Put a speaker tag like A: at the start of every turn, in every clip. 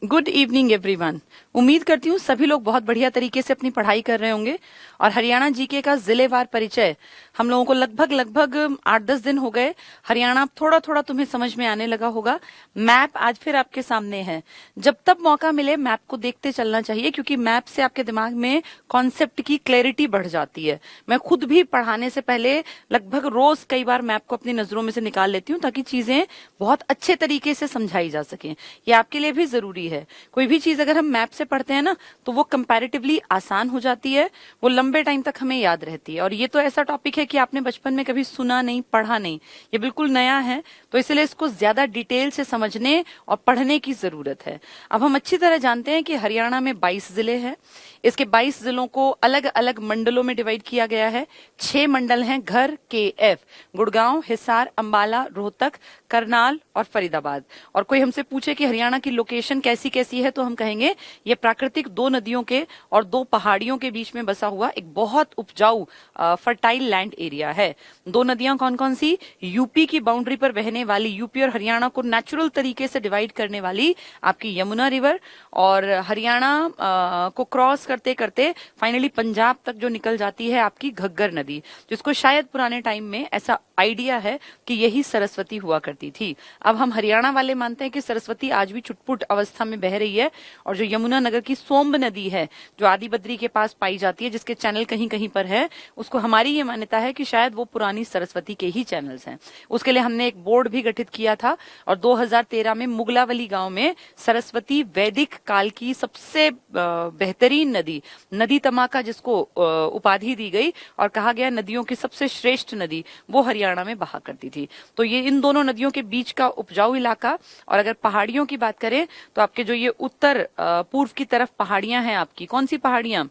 A: Good evening everyone. उम्मीद करती हूँ सभी लोग बहुत बढ़िया तरीके से अपनी पढ़ाई कर रहे होंगे। और हरियाणा जीके का जिलेवार परिचय हम लोगों को लगभग 8-10 दिन हो गए। हरियाणा थोड़ा थोड़ा तुम्हें समझ में आने लगा होगा। मैप आज फिर आपके सामने है। जब तब मौका मिले मैप को देखते चलना चाहिए, क्योंकि मैप से आपके दिमाग में कॉन्सेप्ट की क्लैरिटी बढ़ जाती है। मैं खुद भी पढ़ाने से पहले लगभग रोज कई बार मैप को अपनी नजरों में से निकाल लेती हूँ, ताकि चीजें बहुत अच्छे तरीके से समझाई जा सके। ये आपके लिए भी जरूरी है। कोई भी चीज अगर हम मैप से पढ़ते हैं ना, तो वो कंपैरेटिवली आसान हो जाती है, वो लंबे टाइम तक हमें याद रहती है। और ये तो ऐसा टॉपिक है कि आपने बचपन में कभी सुना नहीं, पढ़ा नहीं, ये बिल्कुल नया है, तो इसलिए इसको ज्यादा डिटेल से समझने और पढ़ने की जरूरत है। अब हम अच्छी तरह जानते हैं कि हरियाणा में 22 जिले हैं। इसके 22 जिलों को अलग अलग मंडलों में डिवाइड किया गया है। 6 मंडल हैं, घर KF, गुड़गांव, हिसार, अंबाला, रोहतक, करनाल और फरीदाबाद। और कोई हमसे पूछे कि हरियाणा की लोकेशन कैसी कैसी है, तो हम कहेंगे ये प्राकृतिक 2 नदियों के और 2 पहाड़ियों के बीच में बसा हुआ एक बहुत उपजाऊ फर्टाइल लैंड एरिया है। 2 नदियां कौन कौन सी? यूपी की बाउंड्री पर बहने वाली, यूपी और हरियाणा को नेचुरल तरीके से डिवाइड करने वाली आपकी यमुना रिवर, और हरियाणा को क्रॉस करते करते फाइनली पंजाब तक जो निकल जाती है आपकी घग्गर नदी, जिसको शायद पुराने टाइम में ऐसा आइडिया है कि यही सरस्वती हुआ करती थी। अब हम हरियाणा वाले मानते हैं कि सरस्वती आज भी छुटपुट अवस्था में बह रही है, और जो यमुना नगर की सोम्ब नदी है, जो आदि बद्री के पास पाई जाती है, जिसके चैनल कहीं कहीं पर है, उसको हमारी ये मान्यता है कि शायद वो पुरानी सरस्वती के ही चैनल्स हैं। उसके लिए हमने एक बोर्ड भी गठित किया था, और 2013 में मुगलावली गांव में सरस्वती वैदिक काल की सबसे बेहतरीन नदी तमाका, जिसको उपाधि दी गई और कहा गया नदियों की सबसे श्रेष्ठ नदी, वो हरियाणा में बहा करती थी। तो ये इन दोनों नदियों के बीच का उपजाऊ इलाका। और अगर पहाड़ियों की बात करें, तो आपके जो ये उत्तर पूर्व की तरफ पहाड़ियां हैं आपकी, कौन सी पहाड़ियां?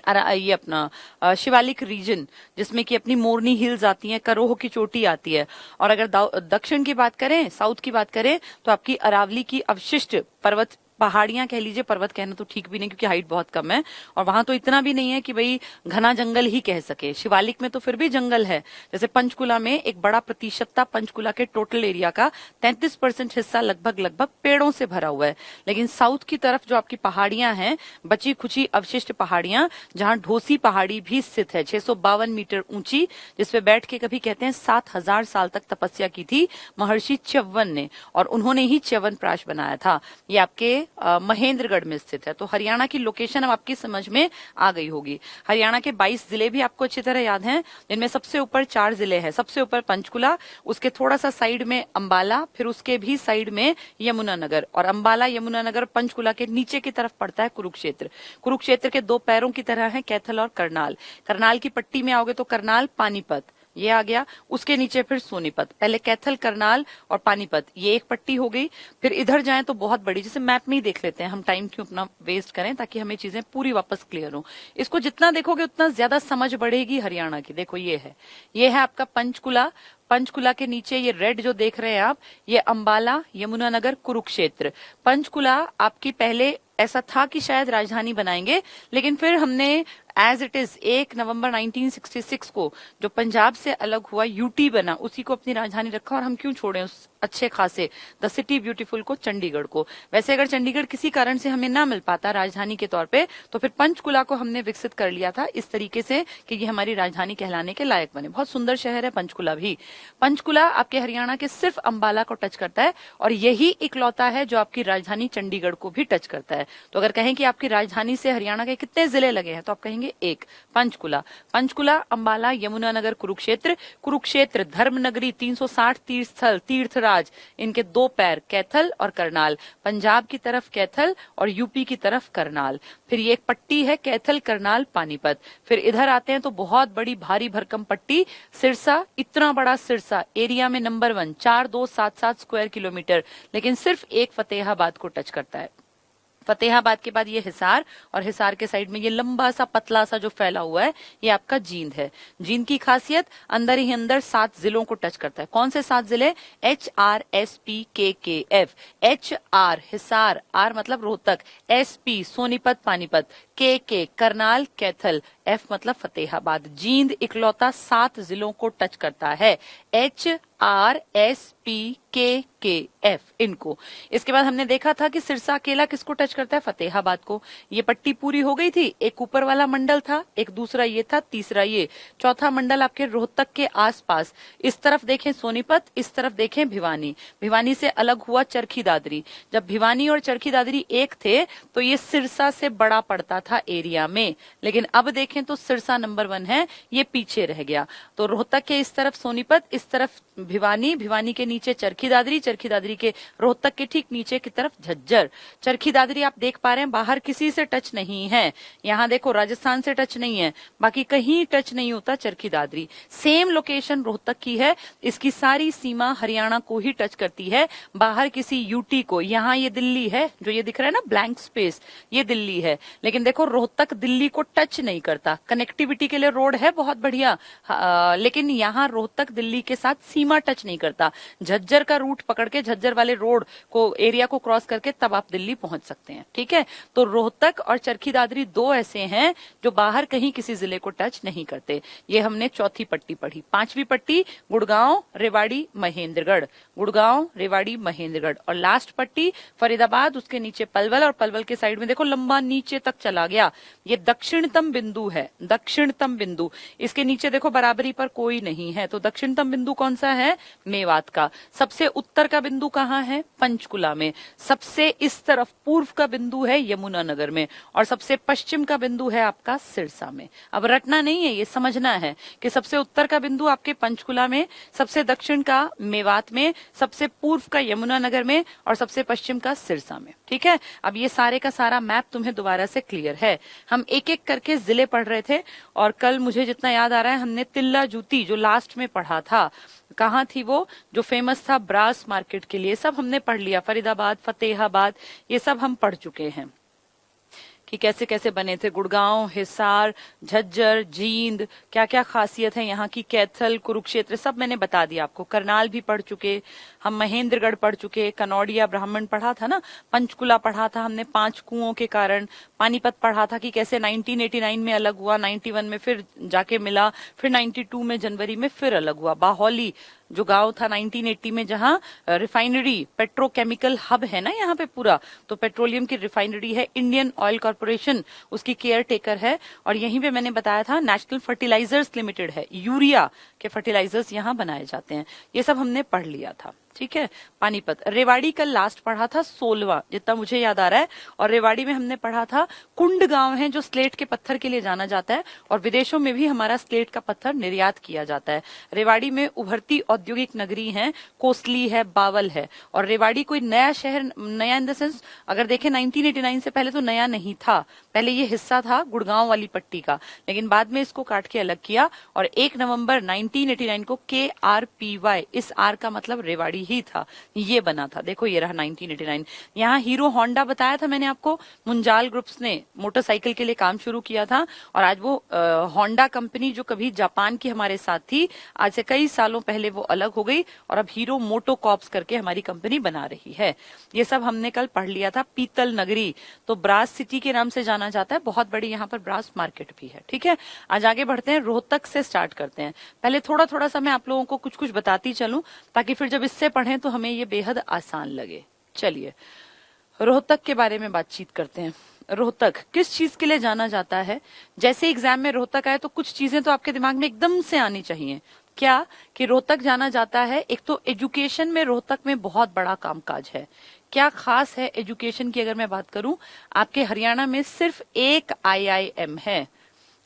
A: ये अपना शिवालिक रीजन, जिसमें कि अपनी मोरनी हिल्स आती हैं, करोह की चोटी आती है। और अगर दक्षिण की बात करें, साउथ की बात करें, तो आपकी अरावली की अवशिष्ट पर्वत पहाड़ियां कह लीजिए, पर्वत कहना तो ठीक भी नहीं क्योंकि हाइट बहुत कम है, और वहां तो इतना भी नहीं है कि भाई घना जंगल ही कह सके। शिवालिक में तो फिर भी जंगल है। जैसे पंचकुला में एक बड़ा प्रतिशत था, पंचकुला के टोटल एरिया का 33% हिस्सा लगभग पेड़ों से भरा हुआ है। लेकिन साउथ की तरफ जो आपकी पहाड़ियां हैं, बची खुची अवशिष्ट पहाड़ियां, जहां ढोसी पहाड़ी भी स्थित है, 652 मीटर ऊंची, जिसपे बैठ के कभी कहते हैं 7000 साल तक तपस्या की थी महर्षि च्यवन ने, और उन्होंने ही च्यवनप्राश बनाया था। ये आपके महेंद्रगढ़ में स्थित है। तो हरियाणा की लोकेशन अब आपकी समझ में आ गई होगी। हरियाणा के 22 जिले भी आपको अच्छी तरह याद हैं, जिनमें सबसे ऊपर 4 जिले हैं। सबसे ऊपर पंचकुला, उसके थोड़ा सा साइड में अंबाला, फिर उसके भी साइड में यमुनानगर, और अंबाला, यमुनानगर, पंचकुला के नीचे की तरफ पड़ता है कुरुक्षेत्र। कुरुक्षेत्र के 2 पैरों की तरह है कैथल और करनाल। करनाल की पट्टी में आओगे तो करनाल, पानीपत ये आ गया, उसके नीचे फिर सोनीपत। पहले कैथल, करनाल और पानीपत, ये एक पट्टी हो गई। फिर इधर जाएं तो बहुत बड़ी, जैसे मैप में ही देख लेते हैं, हम टाइम क्यों अपना वेस्ट करें, ताकि हमें चीजें पूरी वापस क्लियर हो। इसको जितना देखोगे उतना ज्यादा समझ बढ़ेगी हरियाणा की। देखो ये है आपका पंचकुला। पंचकुला के नीचे ये रेड जो देख रहे हैं आप, ये अंबाला, यमुनानगर, कुरुक्षेत्र। पंचकुला आपकी पहले ऐसा था कि शायद राजधानी बनाएंगे, लेकिन फिर हमने एज इट इज 1 नवंबर 1966 को जो पंजाब से अलग हुआ, यूटी बना, उसी को अपनी राजधानी रखा। और हम क्यों छोड़े उस अच्छे खासे द सिटी ब्यूटीफुल को, चंडीगढ़ को। वैसे अगर चंडीगढ़ किसी कारण से हमें ना मिल पाता राजधानी के तौर पे, तो फिर पंचकुला को हमने विकसित कर लिया था इस तरीके से कि ये हमारी राजधानी कहलाने के लायक बने। बहुत सुंदर शहर है पंचकुला भी। पंचकुला आपके हरियाणा के सिर्फ अंबाला को टच करता है, और यही इकलौता है जो आपकी राजधानी चंडीगढ़ को भी टच करता है। तो अगर कहें कि आपकी राजधानी से हरियाणा के कितने जिले लगे हैं, तो आप कहेंगे 1, पंचकुला। पंचकुला, अंबाला, यमुनानगर, कुरुक्षेत्र। कुरुक्षेत्र धर्मनगरी, 360 तीर्थ स्थल, तीर्थराज, इनके 2 पैर कैथल और करनाल। पंजाब की तरफ कैथल और यूपी की तरफ करनाल। फिर ये एक पट्टी है कैथल, करनाल, पानीपत। फिर इधर आते हैं तो बहुत बड़ी भारी भरकम पट्टी सिरसा। इतना बड़ा सिरसा, एरिया में नंबर 1, 4277 स्क्वायर किलोमीटर, लेकिन सिर्फ एक फतेहाबाद को टच करता है। फतेहाबाद के बाद ये हिसार, और हिसार के साइड में ये लंबा सा पतला सा जो फैला हुआ है, ये आपका जींद है। जींद की खासियत, अंदर ही अंदर 7 जिलों को टच करता है। कौन से 7 जिले? HRSPKKF। HR हिसार, R मतलब Rohtak, SP Sonipat Panipat, KK Karnal Kaithal, F मतलब फतेहाबाद। जींद इकलौता 7 जिलों को टच करता है। HRSPKKF इनको। इसके बाद हमने देखा था कि सिरसा अकेला किसको टच करता है? फतेहाबाद को। ये पट्टी पूरी हो गई थी। एक ऊपर वाला मंडल था, एक दूसरा ये था, तीसरा ये, चौथा मंडल आपके रोहतक के आसपास। इस तरफ देखें सोनीपत, इस तरफ देखें भिवानी। भिवानी से अलग हुआ चरखी दादरी। जब भिवानी और चरखी दादरी एक थे तो ये सिरसा से बड़ा पड़ता था एरिया में, लेकिन अब देखें तो सिरसा नंबर 1 है, ये पीछे रह गया। तो रोहतक के इस तरफ सोनीपत, इस तरफ भिवानी, भिवानी के नीचे चरखी दादरी, चरखी दादरी के रोहतक के ठीक नीचे की तरफ झज्जर। चरखी दादरी आप देख पा रहे हैं बाहर किसी से टच नहीं है। यहाँ देखो राजस्थान से टच नहीं है, बाकी कहीं टच नहीं होता चरखी दादरी। सेम लोकेशन रोहतक की है, इसकी सारी सीमा हरियाणा को ही टच करती है, बाहर किसी यूटी को। यहाँ ये दिल्ली है, जो ये दिख रहा है ना ब्लैंक स्पेस, ये दिल्ली है, लेकिन देखो रोहतक दिल्ली को टच नहीं करता। कनेक्टिविटी के लिए रोड है बहुत बढ़िया, लेकिन यहाँ रोहतक दिल्ली के साथ सीमा टच नहीं करता। झज्जर का रूट पकड़ के, झज्जर वाले रोड को, एरिया को क्रॉस करके तब आप दिल्ली पहुंच सकते हैं। ठीक है, तो रोहतक और चरखी दादरी 2 ऐसे हैं जो बाहर कहीं किसी जिले को टच नहीं करते। ये हमने चौथी पट्टी पढ़ी। 5वीं पट्टी गुड़गांव, रेवाड़ी, महेंद्रगढ़, गुड़गांव, रेवाड़ी, महेंद्रगढ़। और लास्ट पट्टी फरीदाबाद, उसके नीचे पलवल, और पलवल के साइड में देखो लंबा नीचे तक चला गया। ये दक्षिणतम बिंदु है, दक्षिणतम बिंदु। इसके नीचे देखो बराबरी पर कोई नहीं है, तो दक्षिणतम बिंदु कौन सा है? मेवात का। सबसे उत्तर का बिंदु कहाँ है? पंचकुला में। सबसे इस तरफ पूर्व का बिंदु है यमुनानगर में, और सबसे पश्चिम का बिंदु है आपका सिरसा में। अब रटना नहीं है, ये समझना है कि सबसे उत्तर का बिंदु आपके पंचकुला में, सबसे दक्षिण का मेवात में, सबसे पूर्व का यमुनानगर में, और सबसे पश्चिम का सिरसा में। ठीक है, अब ये सारे का सारा मैप तुम्हें दोबारा से क्लियर है। हम एक एक करके जिले पढ़ रहे थे, और कल मुझे जितना याद आ रहा है हमने तिल्ला जूती जो लास्ट में पढ़ा था, कहाँ थी वो, जो फेमस था ब्रास मार्केट के लिए, सब हमने पढ़ लिया। फरीदाबाद, फतेहाबाद, ये सब हम पढ़ चुके हैं कि कैसे कैसे बने थे। गुड़गांव, हिसार, झज्जर, जींद, क्या क्या खासियत है यहाँ की, कैथल, कुरुक्षेत्र, सब मैंने बता दिया आपको। करनाल भी पढ़ चुके हम, महेंद्रगढ़ पढ़ चुके, कनौडिया ब्राह्मण पढ़ा था ना, पंचकुला पढ़ा था हमने 5 कुओं के कारण, पानीपत पढ़ा था कि कैसे 1989 में अलग हुआ, 91 में फिर जाके मिला, फिर 92 में जनवरी में फिर अलग हुआ। बाहोली जो गांव था 1980 में, जहां रिफाइनरी, पेट्रोकेमिकल हब है ना यहाँ पे पूरा, तो पेट्रोलियम की रिफाइनरी है, इंडियन ऑयल कॉर्पोरेशन उसकी केयर टेकर है। और यहीं पे मैंने बताया था नेशनल फर्टिलाइजर्स लिमिटेड है, यूरिया के फर्टिलाइजर्स यहाँ बनाए जाते हैं। ये सब हमने पढ़ लिया था। ठीक है, पानीपत। रेवाड़ी कल लास्ट पढ़ा था, 16वां जितना मुझे याद आ रहा है। और रेवाड़ी में हमने पढ़ा था कुंड गांव है जो स्लेट के पत्थर के लिए जाना जाता है, और विदेशों में भी हमारा स्लेट का पत्थर निर्यात किया जाता है। रेवाड़ी में उभरती औद्योगिक नगरी है, कोसली है, बावल है। और रेवाड़ी कोई नया शहर, नया इन द सेंस अगर देखें 1989 से पहले तो नया नहीं था, पहले ये हिस्सा था गुड़गांव वाली पट्टी का, लेकिन बाद में इसको काट के अलग किया, और 1 नवंबर 1989 को KRPY, इस आर का मतलब रेवाड़ी ही था, ये बना था। देखो ये रहा 1989। यहाँ हीरो होंडा बताया था मैंने आपको, मुंजाल ग्रुप्स ने मोटरसाइकिल के लिए काम शुरू किया था, और आज वो होंडा कंपनी जो कभी जापान की हमारे साथ थी, आज से कई सालों पहले वो अलग हो गई, और अब हीरो मोटो कॉर्प्स करके हमारी कंपनी बना रही है। ये सब हमने कल पढ़ लिया था। पीतल नगरी तो ब्रास सिटी के नाम से जाना जाता है, बहुत बड़ी यहाँ पर ब्रास मार्केट भी है। ठीक है, आज आगे बढ़ते हैं, रोहतक से स्टार्ट करते हैं। पहले थोड़ा थोड़ा सा मैं आप लोगों को कुछ कुछ बताती चलूं, ताकि फिर जब इससे पढ़ें तो हमें ये बेहद आसान लगे। चलिए रोहतक के बारे में बातचीत करते हैं। रोहतक किस चीज के लिए जाना जाता है? जैसे एग्जाम में रोहतक आए तो कुछ चीजें तो आपके दिमाग में एकदम से आनी चाहिए। क्या कि रोहतक जाना जाता है, एक तो एजुकेशन में रोहतक में बहुत बड़ा कामकाज है। क्या खास है एजुकेशन की अगर मैं बात करूं, आपके हरियाणा में सिर्फ एक IIM है,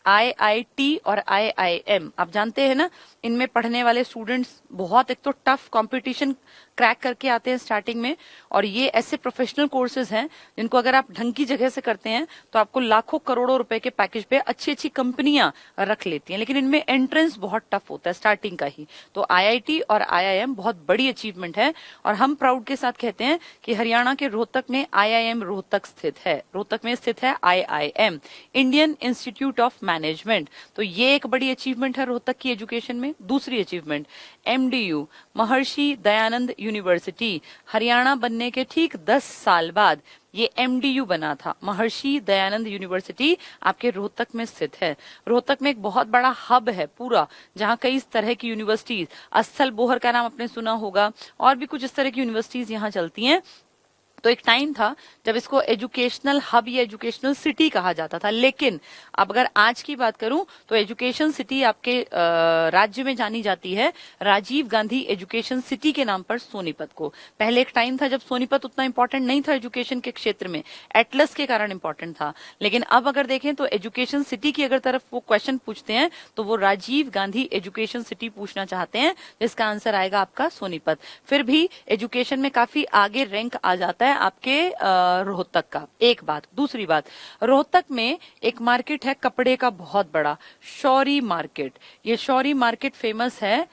A: IIT और IIM। आप जानते हैं ना, इनमें पढ़ने वाले स्टूडेंट्स बहुत, एक तो टफ कंपटीशन क्रैक करके आते हैं स्टार्टिंग में, और ये ऐसे प्रोफेशनल कोर्सेज हैं जिनको अगर आप ढंग की जगह से करते हैं तो आपको लाखों करोड़ों रुपए के पैकेज पे अच्छी अच्छी कंपनियां रख लेती हैं, लेकिन इनमें एंट्रेंस बहुत टफ होता है स्टार्टिंग का ही। तो IIT और IIM बहुत बड़ी अचीवमेंट है, और हम प्राउड के साथ कहते हैं कि हरियाणा के रोहतक में IIM रोहतक स्थित है। रोहतक में स्थित है IIM, Indian institute of management. तो ये एक बड़ी अचीवमेंट है रोहतक की एजुकेशन में। देखें दूसरी achievement, MDU Maharshi Dayanand university Haryana बनने के ठीक 10 साल बाद ये MDU बना था। महर्षि दयानंद यूनिवर्सिटी आपके रोहतक में स्थित है। रोहतक में एक बहुत बड़ा हब है पूरा, जहां कई इस तरह की यूनिवर्सिटीज, अस्थल बोहर का नाम आपने सुना होगा, और भी कुछ इस तरह की यूनिवर्सिटीज यहाँ चलती हैं। तो एक टाइम था जब इसको एजुकेशनल हब या एजुकेशनल सिटी कहा जाता था, लेकिन अब अगर आज की बात करूं तो एजुकेशन सिटी आपके राज्य में जानी जाती है राजीव गांधी एजुकेशन सिटी के नाम पर सोनीपत को। पहले एक टाइम था जब सोनीपत उतना इंपॉर्टेंट नहीं था एजुकेशन के क्षेत्र में, एटलस के कारण इंपॉर्टेंट था, लेकिन अब अगर देखें तो एजुकेशन सिटी की अगर तरफ वो क्वेश्चन पूछते हैं तो वो राजीव गांधी एजुकेशन सिटी पूछना चाहते हैं, जिसका आंसर आएगा आपका सोनीपत। फिर भी एजुकेशन में काफी आगे रैंक आ जाता है आपके रोहतक का। एक बात, दूसरी बात, रोहतक में एक मार्केट है कपड़े का बहुत बड़ा, शौरी मार्केट। ये शौरी मार्केट फेमस है,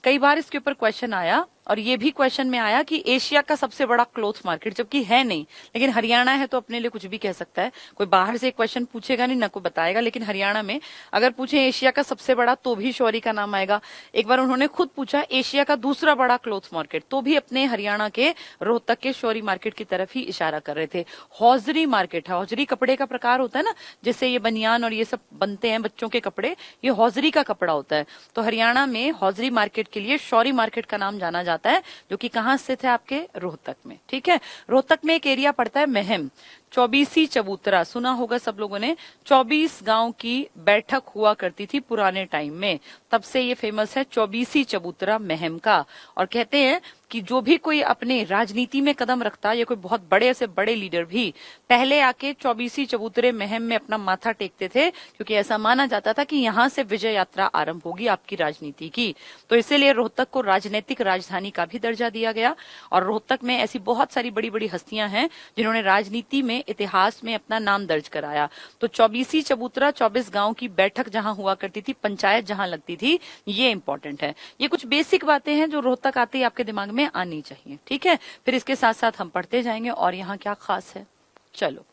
A: कई बार इसके ऊपर क्वेश्चन आया, और ये भी क्वेश्चन में आया कि एशिया का सबसे बड़ा क्लोथ मार्केट, जबकि है नहीं, लेकिन हरियाणा है तो अपने लिए कुछ भी कह सकता है। कोई बाहर से क्वेश्चन पूछेगा नहीं, ना कोई बताएगा, लेकिन हरियाणा में अगर पूछे एशिया का सबसे बड़ा तो भी शौरी का नाम आएगा। एक बार उन्होंने खुद पूछा एशिया का दूसरा बड़ा क्लोथ मार्केट, तो भी अपने हरियाणा के रोहतक के शौरी मार्केट की तरफ ही इशारा कर रहे थे। हौजरी मार्केट है, हौजरी कपड़े का प्रकार होता है ना, जिससे ये बनियान और ये सब बनते हैं बच्चों के कपड़े, ये हौजरी का कपड़ा होता है। तो हरियाणा में हौजरी मार्केट के लिए शौरी मार्केट का नाम जाना जाता है, जो कि कहां स्थित है आपके रोहतक में। ठीक है, रोहतक में एक एरिया पड़ता है महम, 24 चबूतरा सुना होगा सब लोगों ने। 24 गांव की बैठक हुआ करती थी पुराने टाइम में, तब से ये फेमस है 24 चबूतरा महम का। और कहते हैं कि जो भी कोई अपने राजनीति में कदम रखता, या कोई बहुत बड़े से बड़े लीडर भी पहले आके 24 चबूतरे महम में अपना माथा टेकते थे, क्योंकि ऐसा माना जाता था कि यहाँ से विजय यात्रा आरंभ होगी आपकी राजनीति की। तो इसीलिए रोहतक को राजनीतिक राजधानी का भी दर्जा दिया गया। और रोहतक में ऐसी बहुत सारी बड़ी बड़ी हस्तियां हैं जिन्होंने राजनीति में, इतिहास में अपना नाम दर्ज कराया। तो 24 चबूतरा, 24 गांव की बैठक जहां हुआ करती थी, पंचायत जहां लगती थी, ये इंपॉर्टेंट है। ये कुछ बेसिक बातें हैं जो रोहतक आते ही आपके दिमाग में आनी चाहिए। ठीक है, फिर इसके साथ साथ हम पढ़ते जाएंगे और यहाँ क्या खास है। चलो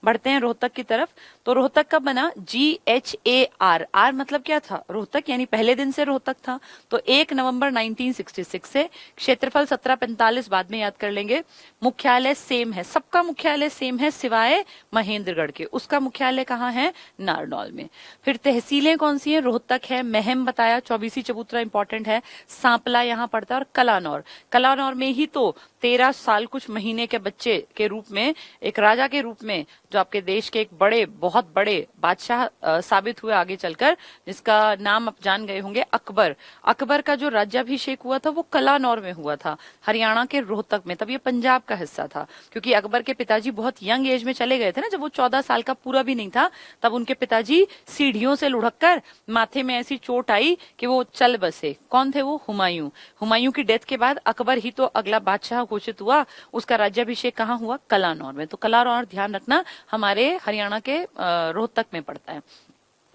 A: बढ़ते हैं रोहतक की तरफ। तो रोहतक कब बना? GHAR, आर मतलब क्या था? रोहतक, यानी पहले दिन से रोहतक था। तो 1 नवंबर 1966 से। क्षेत्रफल 1745 बाद में याद कर लेंगे। मुख्यालय सेम है, सबका मुख्यालय सेम है सिवाय महेंद्रगढ़ के, उसका मुख्यालय कहाँ है? नारनौल में। फिर तहसीलें कौन सी हैं? रोहतक है, महम बताया, 24 चबूतरा इंपॉर्टेंट है, सांपला यहाँ पड़ता है, और कलानौर। कलानौर में ही तो 13 साल कुछ महीने के बच्चे के रूप में, एक राजा के रूप में, जो आपके देश के एक बड़े, बहुत बड़े बादशाह साबित हुए आगे चलकर, जिसका नाम आप जान गए होंगे, अकबर। अकबर का जो राज्याभिषेक हुआ था वो कलानौर में हुआ था, हरियाणा के रोहतक में। तब ये पंजाब का हिस्सा था, क्योंकि अकबर के पिताजी बहुत यंग एज में चले गए थे ना, जब वो 14 साल का पूरा भी नहीं था, तब उनके पिताजी सीढ़ियों से लुढ़क कर माथे में ऐसी चोट आई कि वो चल बसे। कौन थे वो? हुमायूं। हुमायूं की डेथ के बाद अकबर ही तो अगला बादशाह घोषित हुआ, उसका राज्याभिषेक कहाँ हुआ? कलानौर में। तो कलानौर ध्यान रखना हमारे हरियाणा के रोहतक में पड़ता है।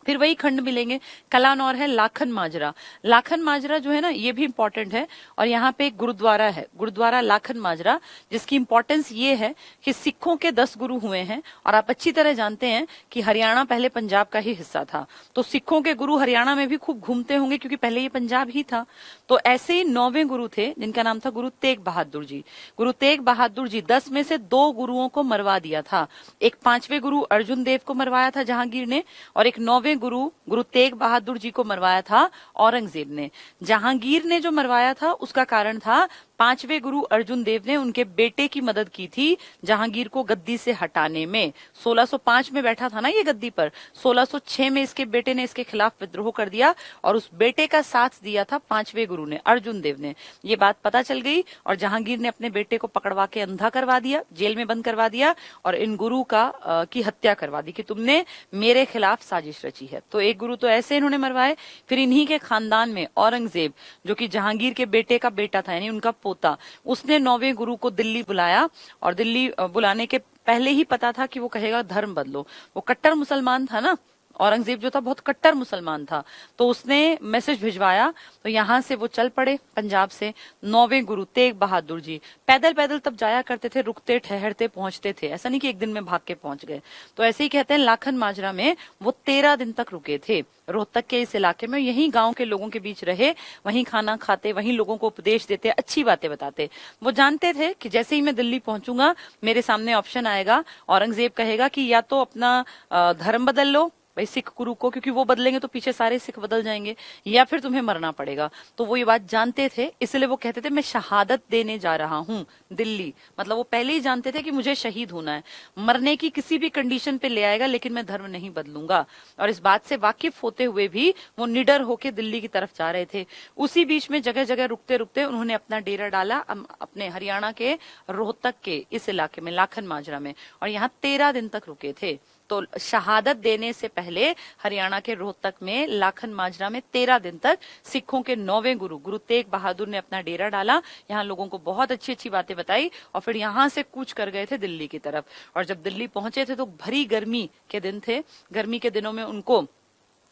A: फिर वही खंड मिलेंगे, कलानौर है, लाखन माजरा। लाखन माजरा जो है ना, ये भी इंपॉर्टेंट है, और यहाँ पे एक गुरुद्वारा है, गुरुद्वारा लाखन माजरा, जिसकी इंपॉर्टेंस ये है कि सिखों के 10 गुरु हुए हैं, और आप अच्छी तरह जानते हैं कि हरियाणा पहले पंजाब का ही हिस्सा था, तो सिखों के गुरु हरियाणा में भी खूब घूमते होंगे, क्योंकि पहले ये पंजाब ही था। तो ऐसे ही 9वें गुरु थे, जिनका नाम था गुरु तेग बहादुर जी। गुरु तेग बहादुर जी 10 में से 2 गुरुओं को मरवा दिया था। एक 5वें गुरु अर्जुन देव को मरवाया था जहांगीर ने, और एक 9वें गुरु तेग बहादुर जी को मरवाया था औरंगजेब ने। जहांगीर ने जो मरवाया था उसका कारण था 5वें गुरु अर्जुन देव ने उनके बेटे की मदद की थी जहांगीर को गद्दी से हटाने में। 1605 में बैठा था ना ये गद्दी पर, 1606 में इसके बेटे ने इसके खिलाफ विद्रोह कर दिया, और उस बेटे का साथ दिया था 5वें गुरु ने, अर्जुन देव ने। ये बात पता चल गई, और जहांगीर ने अपने बेटे को पकड़वा के अंधा करवा दिया, जेल में बंद करवा दिया, और इन गुरु की हत्या करवा दी कि तुमने मेरे खिलाफ साजिश रची है। तो एक गुरु तो ऐसे इन्होंने मरवाए। फिर इन्हीं के खानदान में औरंगजेब, जो कि जहांगीर के बेटे का बेटा था, यानी उनका पोता, उसने 9वें गुरु को दिल्ली बुलाया, और दिल्ली बुलाने के पहले ही पता था कि वो कहेगा धर्म बदलो। वो कट्टर मुसलमान था ना, औरंगजेब जो था बहुत कट्टर मुसलमान था, तो उसने मैसेज भिजवाया, तो यहाँ से वो चल पड़े पंजाब से। 9वें गुरु तेग बहादुर जी पैदल पैदल तब जाया करते थे, रुकते ठहरते पहुंचते थे, ऐसा नहीं कि एक दिन में भाग के पहुंच गए। तो ऐसे ही कहते हैं लाखन माजरा में वो 13 दिन तक रुके थे, रोहतक के इस इलाके में। यहीं गांव के लोगों के बीच रहे, वहीं खाना खाते, वहीं लोगों को उपदेश देते, अच्छी बातें बताते। वो जानते थे कि जैसे ही मैं दिल्ली पहुंचूंगा मेरे सामने ऑप्शन आएगा, औरंगजेब कहेगा कि या तो अपना धर्म बदल लो भाई सिख गुरु को, क्योंकि वो बदलेंगे तो पीछे सारे सिख बदल जाएंगे, या फिर तुम्हें मरना पड़ेगा। तो वो ये बात जानते थे, इसलिए वो कहते थे मैं शहादत देने जा रहा हूँ दिल्ली। मतलब वो पहले ही जानते थे कि मुझे शहीद होना है, मरने की किसी भी कंडीशन पे ले आएगा, लेकिन मैं धर्म नहीं बदलूंगा। और इस बात से वाकिफ होते हुए भी वो निडर होके दिल्ली की तरफ जा रहे थे। उसी बीच में जगह जगह रुकते रुकते उन्होंने अपना डेरा डाला अपने हरियाणा के रोहतक के इस इलाके में, लाखन माजरा में, और यहाँ 13 दिन तक रुके थे। तो शहादत देने से पहले हरियाणा के रोहतक में लाखन माजरा में 13 दिन तक सिखों के 9वें गुरु गुरु तेग बहादुर ने अपना डेरा डाला, यहाँ लोगों को बहुत अच्छी अच्छी बातें बताई, और फिर यहाँ से कूच कर गए थे दिल्ली की तरफ। और जब दिल्ली पहुंचे थे तो भरी गर्मी के दिन थे, गर्मी के दिनों में उनको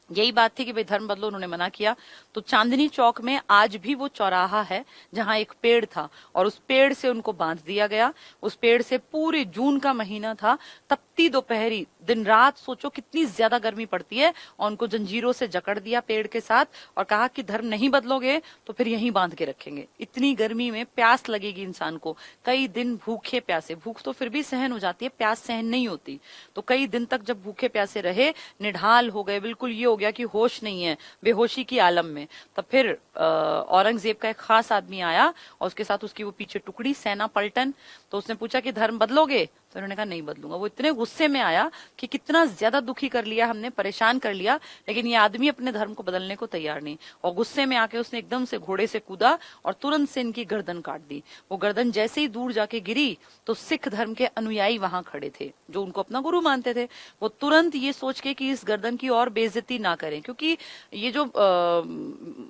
A: यही बात थी कि भाई धर्म बदलो, उन्होंने मना किया। तो चांदनी चौक में आज भी वो चौराहा है जहां एक पेड़ था, और उस पेड़ से उनको बांध दिया गया। उस पेड़ से पूरे जून का महीना था, तपती दोपहरी दिन रात, सोचो कितनी ज्यादा गर्मी पड़ती है, और उनको जंजीरों से जकड़ दिया पेड़ के साथ, और कहा कि धर्म नहीं बदलोगे तो फिर यहीं बांध के रखेंगे। इतनी गर्मी में प्यास लगेगी इंसान को, कई दिन भूखे प्यासे, भूख तो फिर भी सहन हो जाती है, प्यास सहन नहीं होती। तो कई दिन तक जब भूखे प्यासे रहे, निढाल हो गए, बिल्कुल ये हो गया कि होश नहीं है, बेहोशी की आलम में। तब फिर औरंगजेब का एक खास आदमी आया, और उसके साथ उसकी वो पीछे टुकड़ी, सेना पलटन। तो उसने पूछा कि धर्म बदलोगे, तो उन्होंने कहा नहीं बदलूंगा। वो इतने गुस्से में आया कि कितना ज्यादा दुखी कर लिया हमने, परेशान कर लिया, लेकिन ये आदमी अपने धर्म को बदलने को तैयार नहीं। और गुस्से में आके उसने एकदम से घोड़े से कूदा और तुरंत से इनकी गर्दन काट दी। वो गर्दन जैसे ही दूर जाके गिरी तो सिख धर्म के अनुयायी वहां खड़े थे जो उनको अपना गुरु मानते थे। वो तुरंत ये सोच के कि इस गर्दन की और बेइज्जती ना करें, क्योंकि ये जो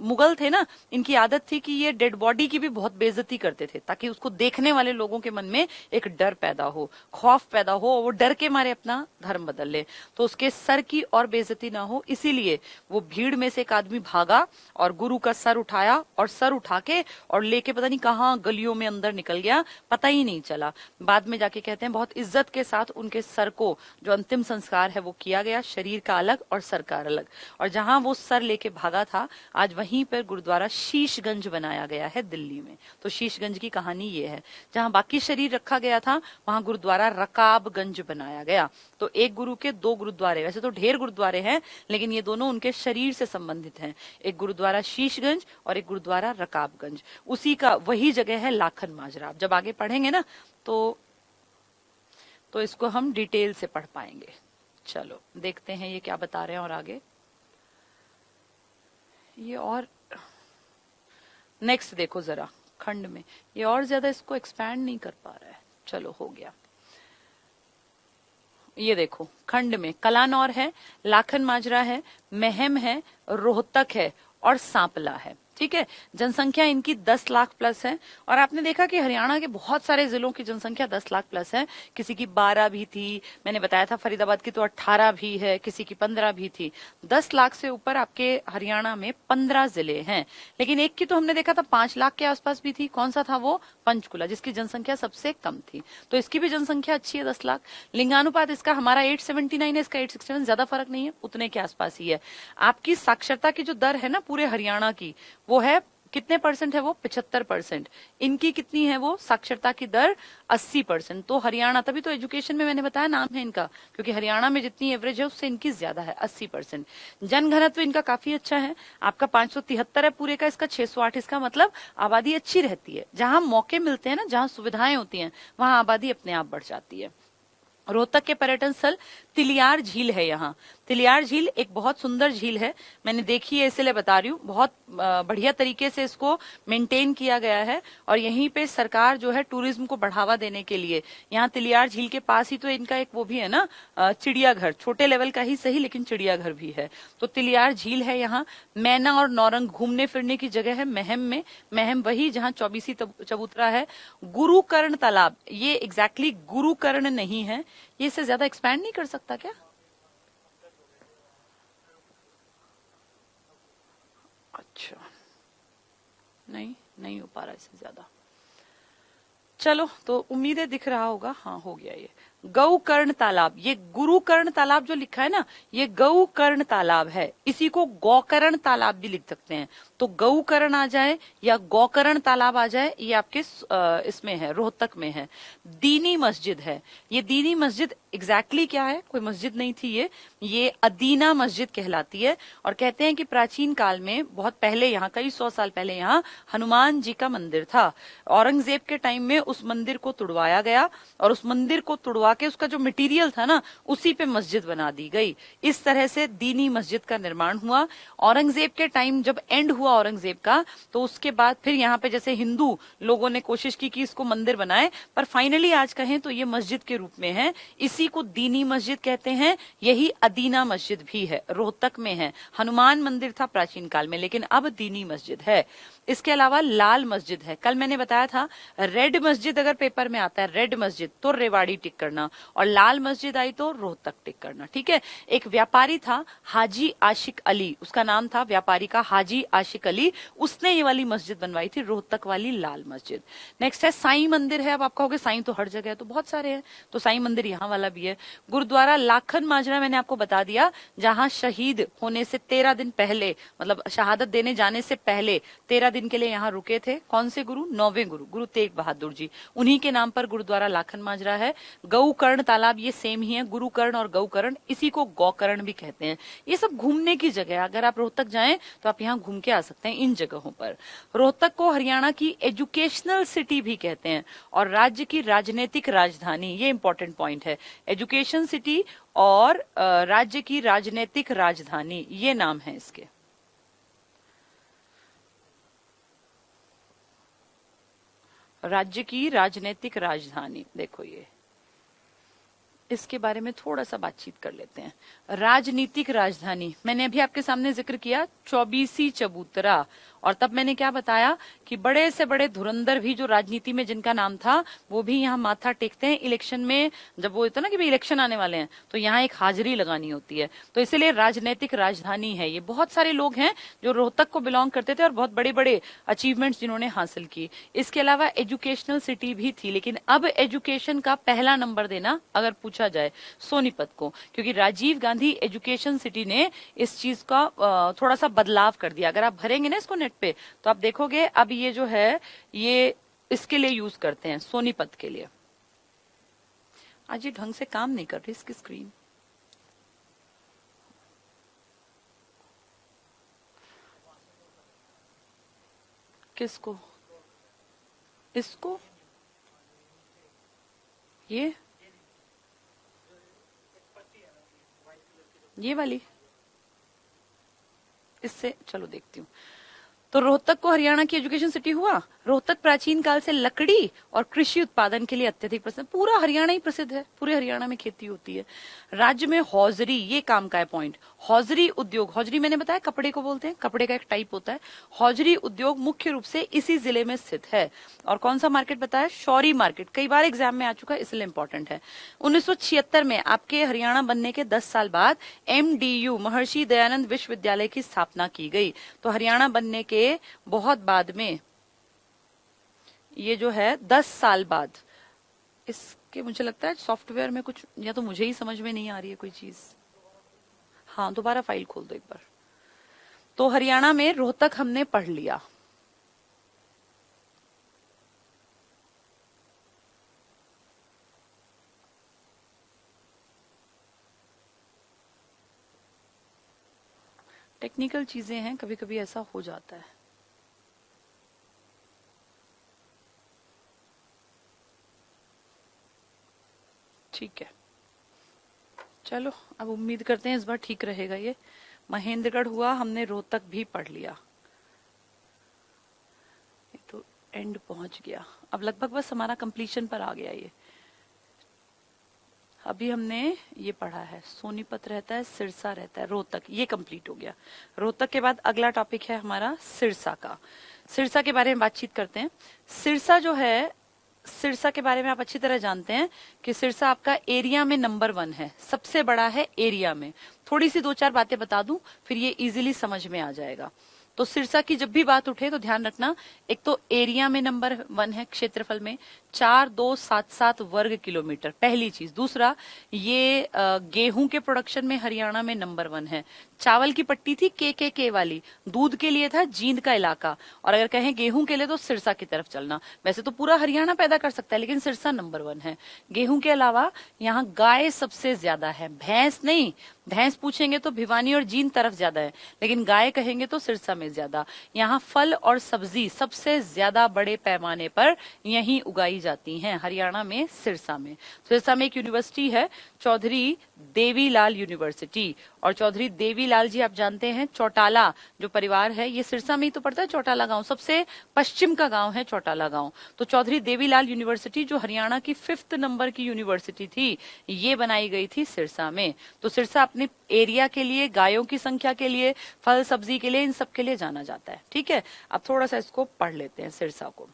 A: मुगल थे ना, इनकी आदत थी कि ये डेड बॉडी की भी बहुत बेइज्जती करते थे, ताकि उसको देखने वाले लोगों के मन में एक डर पैदा हो, खौफ पैदा हो, वो डर के मारे अपना धर्म बदल ले, तो उसके सर की और बेइज्जती ना हो। इसीलिए वो भीड़ में से एक आदमी भागा और गुरु का सर उठाया, और सर उठा के और लेके पता नहीं कहाँ गलियों में अंदर निकल गया, पता ही नहीं चला। बाद में जाके कहते हैं बहुत इज्जत के साथ उनके सर को, जो अंतिम संस्कार है वो किया गया, शरीर का अलग और सर का अलग। और जहां वो सर लेके भागा था, आज वहीं पर गुरुद्वारा शीशगंज बनाया गया है दिल्ली में। तो शीशगंज की कहानी ये है, जहां बाकी शरीर रखा गया था वहां गुरुद्वारा रकाबगंज बनाया गया। तो एक गुरु के 2 गुरुद्वारे, वैसे तो ढेर गुरुद्वारे हैं, लेकिन ये दोनों उनके शरीर से संबंधित हैं। एक गुरुद्वारा शीशगंज और एक गुरुद्वारा रकाबगंज, उसी का वही जगह है लाखन माजरा। आप जब आगे पढ़ेंगे ना तो इसको हम डिटेल से पढ़ पाएंगे। चलो देखते हैं ये क्या बता रहे हैं और आगे ये और नेक्स्ट देखो जरा खंड में, ये और ज्यादा इसको एक्सपैंड नहीं कर पा रहा है। चलो हो गया। ये देखो खंड में कलानौर है, लाखन माजरा है, महम है, रोहतक है और सांपला है। ठीक है, जनसंख्या इनकी 10 लाख प्लस है। और आपने देखा कि हरियाणा के बहुत सारे जिलों की जनसंख्या 10 लाख प्लस है। किसी की 12 भी थी, मैंने बताया था फरीदाबाद की तो 18 भी है, किसी की 15 भी थी। 10 लाख से ऊपर आपके हरियाणा में 15 जिले हैं। लेकिन एक की तो हमने देखा था 5 लाख के आसपास भी थी। कौन सा था वो? पंचकुला, जिसकी जनसंख्या सबसे कम थी। तो इसकी भी जनसंख्या अच्छी है, 10 लाख। लिंगानुपात इसका हमारा 879 है, इसका 861, ज्यादा फर्क नहीं है, उतने के आसपास ही है। आपकी साक्षरता की जो दर है ना पूरे हरियाणा की, वो है कितने परसेंट है? वो 75%। इनकी कितनी है वो साक्षरता की दर? 80%। तो हरियाणा, तभी तो एजुकेशन में मैंने बताया नाम है इनका, क्योंकि हरियाणा में जितनी एवरेज है उससे इनकी ज्यादा है, 80%। जनघनत्व इनका काफी अच्छा है, आपका 573 है पूरे का, इसका 608। इसका मतलब आबादी अच्छी रहती है, जहां मौके मिलते हैं ना, जहां सुविधाएं होती हैं, वहां आबादी अपने आप बढ़ जाती है। रोहतक के पर्यटन स्थल तिलियार झील है। यहाँ तिलियार झील एक बहुत सुंदर झील है, मैंने देखी है इसलिए बता रही हूँ। बहुत बढ़िया तरीके से इसको मेंटेन किया गया है, और यहीं पे सरकार जो है टूरिज्म को बढ़ावा देने के लिए, यहाँ तिलियार झील के पास ही तो इनका एक वो भी है ना, चिड़ियाघर, छोटे लेवल का ही सही लेकिन चिड़ियाघर भी है। तो तिलियार झील है यहाँ। मैना और नौरंग घूमने फिरने की जगह है महम में। महम वही जहाँ चौबीसी चबूतरा है। गुरुकर्ण तालाब, ये एग्जैक्टली गुरुकर्ण नहीं है, ये इससे ज्यादा एक्सपैंड नहीं कर सकता क्या? नहीं हो पा रहा इससे ज्यादा। चलो, तो उम्मीद है दिख रहा होगा। हाँ, हो गया ये गौकर्ण तालाब। ये गुरुकर्ण तालाब जो लिखा है ना, ये गौकर्ण तालाब है। इसी को गौकर्ण तालाब भी लिख सकते हैं। तो गौकर्ण आ जाए या गौकर्ण तालाब आ जाए, ये आपके इसमें है, रोहतक में है। दीनी मस्जिद है। ये दीनी मस्जिद एग्जैक्टली क्या है, कोई मस्जिद नहीं थी ये अदीना मस्जिद कहलाती है। और कहते हैं कि प्राचीन काल में, बहुत पहले, यहाँ कई 100 साल पहले यहाँ हनुमान जी का मंदिर था। औरंगजेब के टाइम में उस मंदिर को तुड़वाया गया और उस मंदिर को तुड़वा के उसका जो मटेरियल था ना, उसी पे मस्जिद बना दी गई। इस तरह से दीनी मस्जिद का निर्माण हुआ। औरंगजेब के टाइम जब एंड हुआ औरंगजेब का, तो उसके बाद फिर यहाँ पे जैसे हिंदू लोगों ने कोशिश की कि इसको मंदिर बनाए, पर फाइनली आज कहें तो ये मस्जिद के रूप में है। इसी को दीनी मस्जिद कहते हैं। यही अदीना मस्जिद भी है, रोहतक में है। हनुमान मंदिर था प्राचीन काल में, लेकिन अब दीनी मस्जिद है। इसके अलावा लाल मस्जिद है। कल मैंने बताया था, रेड मस्जिद अगर पेपर में आता है, रेड मस्जिद, तो रेवाड़ी टिक करना, और लाल मस्जिद आई तो रोहतक टिक करना। ठीक है। एक व्यापारी था हाजी आशिक अली, उसका नाम था व्यापारी का हाजी आशिक अली। उसने ये वाली मस्जिद बनवाई थी, रोहतक वाली लाल मस्जिद। नेक्स्ट है साईं मंदिर है। अब आप कहोगे साईं तो हर जगह है, तो बहुत सारे हैं, तो साईं मंदिर यहाँ वाला भी है। गुरुद्वारा लाखन माजरा मैंने आपको बता दिया, जहां शहीद होने से 13 दिन पहले, मतलब शहादत देने जाने से पहले 13 दिन के लिए यहाँ रुके थे। कौन से गुरु? 9वें गुरु, गुरु तेग बहादुर जी। उन्हीं के नाम पर गुरुद्वारा लाखन माजरा है। गौकर्ण तालाब ये सेम ही है, गुरुकर्ण और गौकर्ण, इसी को गौकर्ण भी कहते हैं। ये सब घूमने की जगह है। अगर आप रोहतक जाएं तो आप यहाँ घूम के आ सकते हैं इन जगहों पर। रोहतक को हरियाणा की एजुकेशनल सिटी भी कहते हैं और राज्य की राजनीतिक राजधानी, ये इंपॉर्टेंट पॉइंट है। एजुकेशन सिटी और राज्य की राजनीतिक राजधानी, ये नाम है इसके। राज्य की राजनीतिक राजधानी, देखो ये, इसके बारे में थोड़ा सा बातचीत कर लेते हैं। राजनीतिक राजधानी मैंने अभी आपके सामने जिक्र किया, 24 चबूतरा। और तब मैंने क्या बताया कि बड़े से बड़े धुरंधर भी जो राजनीति में जिनका नाम था, वो भी यहाँ माथा टेकते हैं इलेक्शन में। जब वो होता ना कि भाई इलेक्शन आने वाले हैं, तो यहाँ एक हाजिरी लगानी होती है। तो इसलिए राजनीतिक राजधानी है ये। बहुत सारे लोग हैं जो रोहतक को बिलोंग करते थे और बहुत बड़े बड़े अचीवमेंट्स जिन्होंने हासिल की। इसके अलावा एजुकेशनल सिटी भी थी, लेकिन अब एजुकेशन का पहला नंबर देना अगर पूछा जाए सोनीपत को, क्योंकि राजीव गांधी एजुकेशन सिटी ने इस चीज का थोड़ा सा बदलाव कर दिया। अगर आप भरेंगे ना इसको नेट पे, तो आप देखोगे अब ये जो है, ये इसके लिए यूज करते हैं, सोनीपत के लिए। आज ये ढंग से काम नहीं कर रही इसकी स्क्रीन। किसको? इसको? ये वाली? इससे चलो देखती हूँ। तो रोहतक को हरियाणा की एजुकेशन सिटी हुआ। रोहतक प्राचीन काल से लकड़ी और कृषि उत्पादन के लिए अत्यधिक प्रसिद्ध। पूरा हरियाणा ही प्रसिद्ध है, पूरे हरियाणा में खेती होती है। राज्य में हौजरी, ये काम का है पॉइंट। हौजरी उद्योग, हौजरी मैंने बताया कपड़े को बोलते हैं, कपड़े का एक टाइप होता है। हौजरी उद्योग मुख्य रूप से इसी जिले में स्थित है। और कौन सा मार्केट बताया? शौरी मार्केट, कई बार एग्जाम में आ चुका है, इसलिए इंपॉर्टेंट है। 1976 में आपके हरियाणा बनने के 10 साल बाद MDU महर्षि दयानंद विश्वविद्यालय की स्थापना की गई। तो हरियाणा बनने के बहुत बाद में, ये जो है 10 साल बाद, इसके मुझे लगता है सॉफ्टवेयर में कुछ, या तो मुझे ही समझ में नहीं आ रही है कोई चीज। हाँ, दोबारा फाइल खोल दो एक बार। तो हरियाणा में रोहतक हमने पढ़ लिया। टेक्निकल चीजें हैं, कभी कभी ऐसा हो जाता है। ठीक है, चलो अब उम्मीद करते हैं इस बार ठीक रहेगा ये। महेंद्रगढ़ हुआ, हमने रोहतक भी पढ़ लिया। ये तो एंड पहुंच गया, अब लगभग बस हमारा कंप्लीशन पर आ गया ये। अभी हमने ये पढ़ा है, सोनीपत रहता है, सिरसा रहता है, रोहतक, ये कंप्लीट हो गया। रोहतक के बाद अगला टॉपिक है हमारा सिरसा का। सिरसा के बारे में बातचीत करते हैं। सिरसा जो है, सिरसा के बारे में आप अच्छी तरह जानते हैं कि सिरसा आपका एरिया में नंबर 1 है, सबसे बड़ा है एरिया में। थोड़ी सी 2-4 बातें बता दूं, फिर ये इजीली समझ में आ जाएगा। तो सिरसा की जब भी बात उठे तो ध्यान रखना, एक तो एरिया में नंबर 1 है, क्षेत्रफल में 4277 वर्ग किलोमीटर, पहली चीज। दूसरा, ये गेहूं के प्रोडक्शन में हरियाणा में नंबर 1 है। चावल की पट्टी थी के वाली, दूध के लिए था जींद का इलाका, और अगर कहें गेहूं के लिए तो सिरसा की तरफ चलना। वैसे तो पूरा हरियाणा पैदा कर सकता है, लेकिन सिरसा नंबर 1 है। गेहूं के अलावा यहाँ गाय सबसे ज्यादा है, भैंस नहीं। भैंस पूछेंगे तो भिवानी और जींद तरफ ज्यादा है, लेकिन गाय कहेंगे तो सिरसा में ज्यादा। यहाँ फल और सब्जी सबसे ज्यादा बड़े पैमाने पर यहीं उगाई जाती हैं, हरियाणा में, सिरसा में। सिरसा में एक यूनिवर्सिटी है, चौधरी देवीलाल यूनिवर्सिटी। और चौधरी देवीलाल जी आप जानते हैं, चौटाला जो परिवार है ये सिरसा में ही तो पड़ता है। चौटाला गांव सबसे पश्चिम का गांव है, चौटाला गांव। तो चौधरी देवीलाल यूनिवर्सिटी जो हरियाणा की 5th नंबर की यूनिवर्सिटी थी, ये बनाई गई थी सिरसा में। तो सिरसा अपने एरिया के लिए, गायों की संख्या के लिए, फल सब्जी के लिए, इन सब के लिए जाना जाता है। ठीक है, अब थोड़ा सा इसको पढ़ लेते हैं सिरसा को।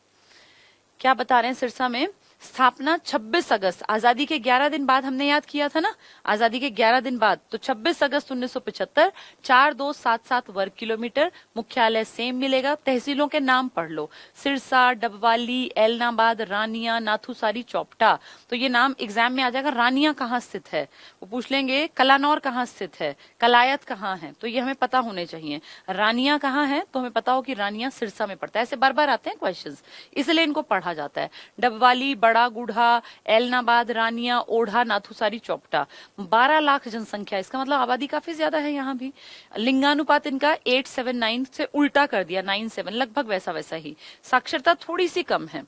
A: क्या बता रहे हैं सिरसा में? स्थापना 26 अगस्त, आजादी के 11 दिन बाद, हमने याद किया था ना, आजादी के 11 दिन बाद। तो 26 अगस्त 1975, 4277 वर्ग किलोमीटर। मुख्यालय सेम मिलेगा। तहसीलों के नाम पढ़ लो, सिरसा, डबवाली, एलनाबाद, रानिया, नाथुसारी, चौपटा। तो ये नाम एग्जाम में आ जाएगा। रानिया कहाँ स्थित है वो पूछ लेंगे, कलानौर कहाँ स्थित है, कलायत कहाँ है, तो ये हमें पता होने चाहिए। रानिया कहाँ है तो हमें पता हो कि रानिया सिरसा में पड़ता है। ऐसे बार बार आते हैं क्वेश्चंस, इसलिए इनको पढ़ा जाता है। डबवाली, बड़ा गुढ़ा, एलनाबाद, रानिया, ओढ़ा, नाथुसारी, चौपटा। 12 लाख जनसंख्या, इसका मतलब आबादी काफी ज्यादा है यहाँ भी। लिंगानुपात इनका 879 से उल्टा कर दिया 97, लगभग वैसा वैसा ही। साक्षरता थोड़ी सी कम है,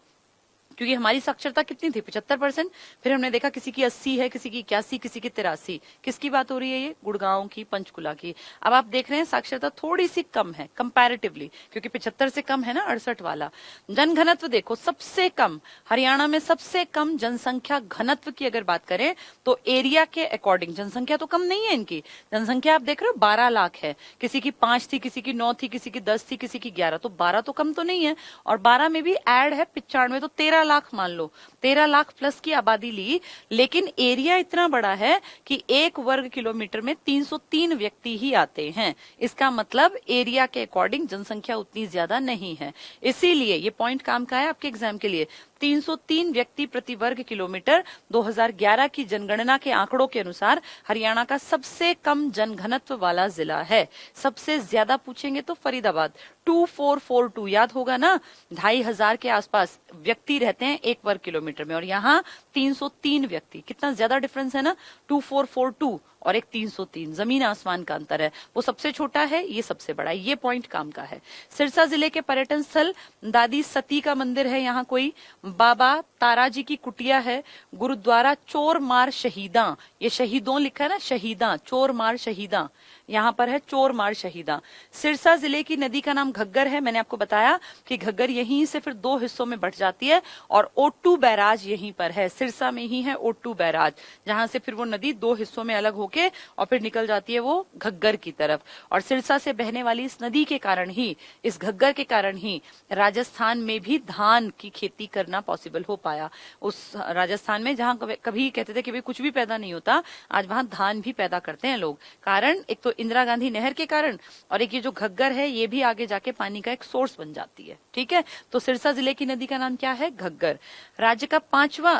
A: क्योंकि हमारी साक्षरता कितनी थी, 75%। फिर हमने देखा किसी की 80 है, किसी की 81, किसी की 83। किसकी बात हो रही है? ये गुड़गांव की, पंचकुला की। अब आप देख रहे हैं साक्षरता थोड़ी सी कम है कंपैरेटिवली, क्योंकि 75 से कम है ना 68 वाला। जनघनत्व देखो, सबसे कम हरियाणा में, सबसे कम जनसंख्या घनत्व की अगर बात करें तो एरिया के अकॉर्डिंग, जनसंख्या तो कम नहीं है इनकी। जनसंख्या आप देख रहे हो 12 लाख है, किसी की 5 थी, किसी की 9 थी, किसी की 10 थी, किसी की 11। तो 12 तो कम तो नहीं है, और 12 में भी ऐड है 95, तो 13 लाख मान लो, 13 लाख प्लस की आबादी ली। लेकिन एरिया इतना बड़ा है कि 1 वर्ग किलोमीटर में 303 व्यक्ति ही आते हैं। इसका मतलब एरिया के अकॉर्डिंग जनसंख्या उतनी ज्यादा नहीं है। इसीलिए ये पॉइंट काम का है आपके एग्जाम के लिए। 303 व्यक्ति प्रति वर्ग किलोमीटर 2011 की जनगणना के आंकड़ों के अनुसार हरियाणा का सबसे कम जनघनत्व वाला जिला है। सबसे ज्यादा पूछेंगे तो फरीदाबाद, 2442, याद होगा ना, 2500 के आसपास व्यक्ति रहते हैं 1 वर्ग किलोमीटर में, और यहाँ 303 व्यक्ति। कितना ज्यादा डिफरेंस है ना, 2442 और एक 303, जमीन आसमान का अंतर है। वो सबसे छोटा है, ये सबसे बड़ा है। ये पॉइंट काम का है। सिरसा जिले के पर्यटन स्थल, दादी सती का मंदिर है यहाँ कोई, बाबा ताराजी की कुटिया है, गुरुद्वारा चोर मार शहीदा, ये शहीदों लिखा है ना, शहीदा, चोर मार शहीदा, यहाँ पर है चोर मार शहीदा। सिरसा जिले की नदी का नाम घग्गर है। मैंने आपको बताया कि घग्गर यहीं से फिर 2 हिस्सों में बट जाती है, और ओटू बैराज यहीं पर है, सिरसा में ही है ओटू बैराज, जहां से फिर वो नदी 2 हिस्सों में अलग होके और फिर निकल जाती है वो घग्गर की तरफ। और सिरसा से बहने वाली इस नदी के कारण ही, इस घग्गर के कारण ही राजस्थान में भी धान की खेती करना पॉसिबल हो पाया। उस राजस्थान में जहां कभी कहते थे कि भाई कुछ भी पैदा नहीं होता, आज वहां धान भी पैदा करते हैं लोग। कारण एक तो इंदिरा गांधी नहर के कारण, और एक ये जो घग्गर है ये भी आगे जाके पानी का एक सोर्स बन जाती है। ठीक है, तो सिरसा जिले की नदी का नाम क्या है? घग्गर। राज्य का 5वां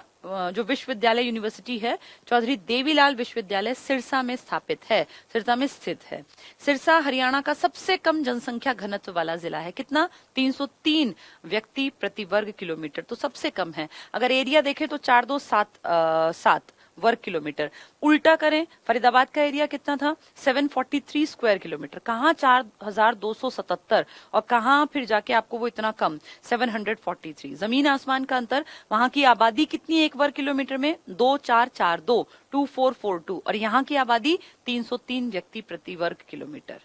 A: जो विश्वविद्यालय यूनिवर्सिटी है, चौधरी देवीलाल विश्वविद्यालय, सिरसा में स्थापित है, सिरसा में स्थित है। सिरसा हरियाणा का सबसे कम जनसंख्या घनत्व वाला जिला है। कितना? 303 व्यक्ति प्रति वर्ग किलोमीटर, तो सबसे कम है। अगर एरिया देखें तो 4277 वर्ग किलोमीटर। उल्टा करें, फरीदाबाद का एरिया कितना था? 743 स्क्वायर किलोमीटर। कहाँ 4277 और कहाँ फिर जाके आपको वो इतना कम 743। जमीन आसमान का अंतर। वहां की आबादी कितनी 1 वर्ग किलोमीटर में? 2442, 2442, और यहाँ की आबादी 303 व्यक्ति प्रति वर्ग किलोमीटर।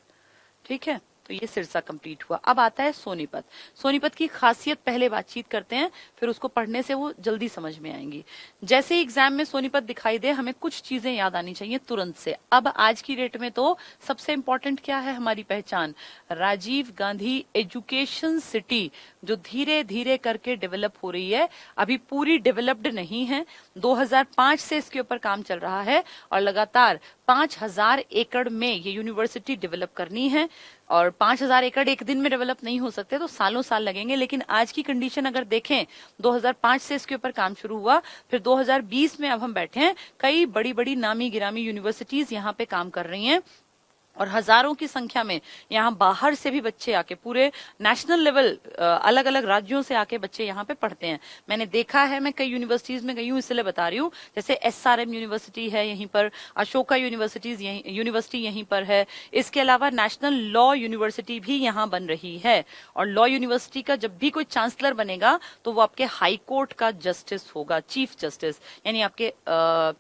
A: ठीक है, तो ये सिरसा कंप्लीट हुआ। अब आता है सोनीपत। सोनीपत की खासियत पहले बातचीत करते हैं, फिर उसको पढ़ने से वो जल्दी समझ में आएंगी। जैसे ही एग्जाम में सोनीपत दिखाई दे, हमें कुछ चीजें याद आनी चाहिए तुरंत से। अब आज की डेट में तो सबसे इंपॉर्टेंट क्या है हमारी पहचान? राजीव गांधी एजुकेशन सिटी, जो धीरे धीरे करके डेवलप हो रही है, अभी पूरी डेवलप्ड नहीं है। 2005 से इसके ऊपर काम चल रहा है और लगातार 5,000 एकड़ में ये यूनिवर्सिटी डेवलप करनी है। और 5,000 एकड़ एक दिन में डेवलप नहीं हो सकते, तो सालों साल लगेंगे। लेकिन आज की कंडीशन अगर देखें, 2005 से इसके ऊपर काम शुरू हुआ, फिर 2020 में अब हम बैठे हैं, कई बड़ी बड़ी नामी गिरामी यूनिवर्सिटीज यहाँ पे काम कर रही हैं और हजारों की संख्या में यहाँ बाहर से भी बच्चे आके, पूरे नेशनल लेवल अलग अलग राज्यों से आके बच्चे यहाँ पे पढ़ते हैं। मैंने देखा है, मैं कई यूनिवर्सिटीज में गई हूँ, इसलिए बता रही हूँ। जैसे SRM यूनिवर्सिटी है यहीं पर, अशोका यूनिवर्सिटी यहीं पर है। इसके अलावा नेशनल लॉ यूनिवर्सिटी भी यहाँ बन रही है। और लॉ यूनिवर्सिटी का जब भी कोई चांसलर बनेगा तो वो आपके हाई कोर्ट का जस्टिस होगा, चीफ जस्टिस, यानी आपके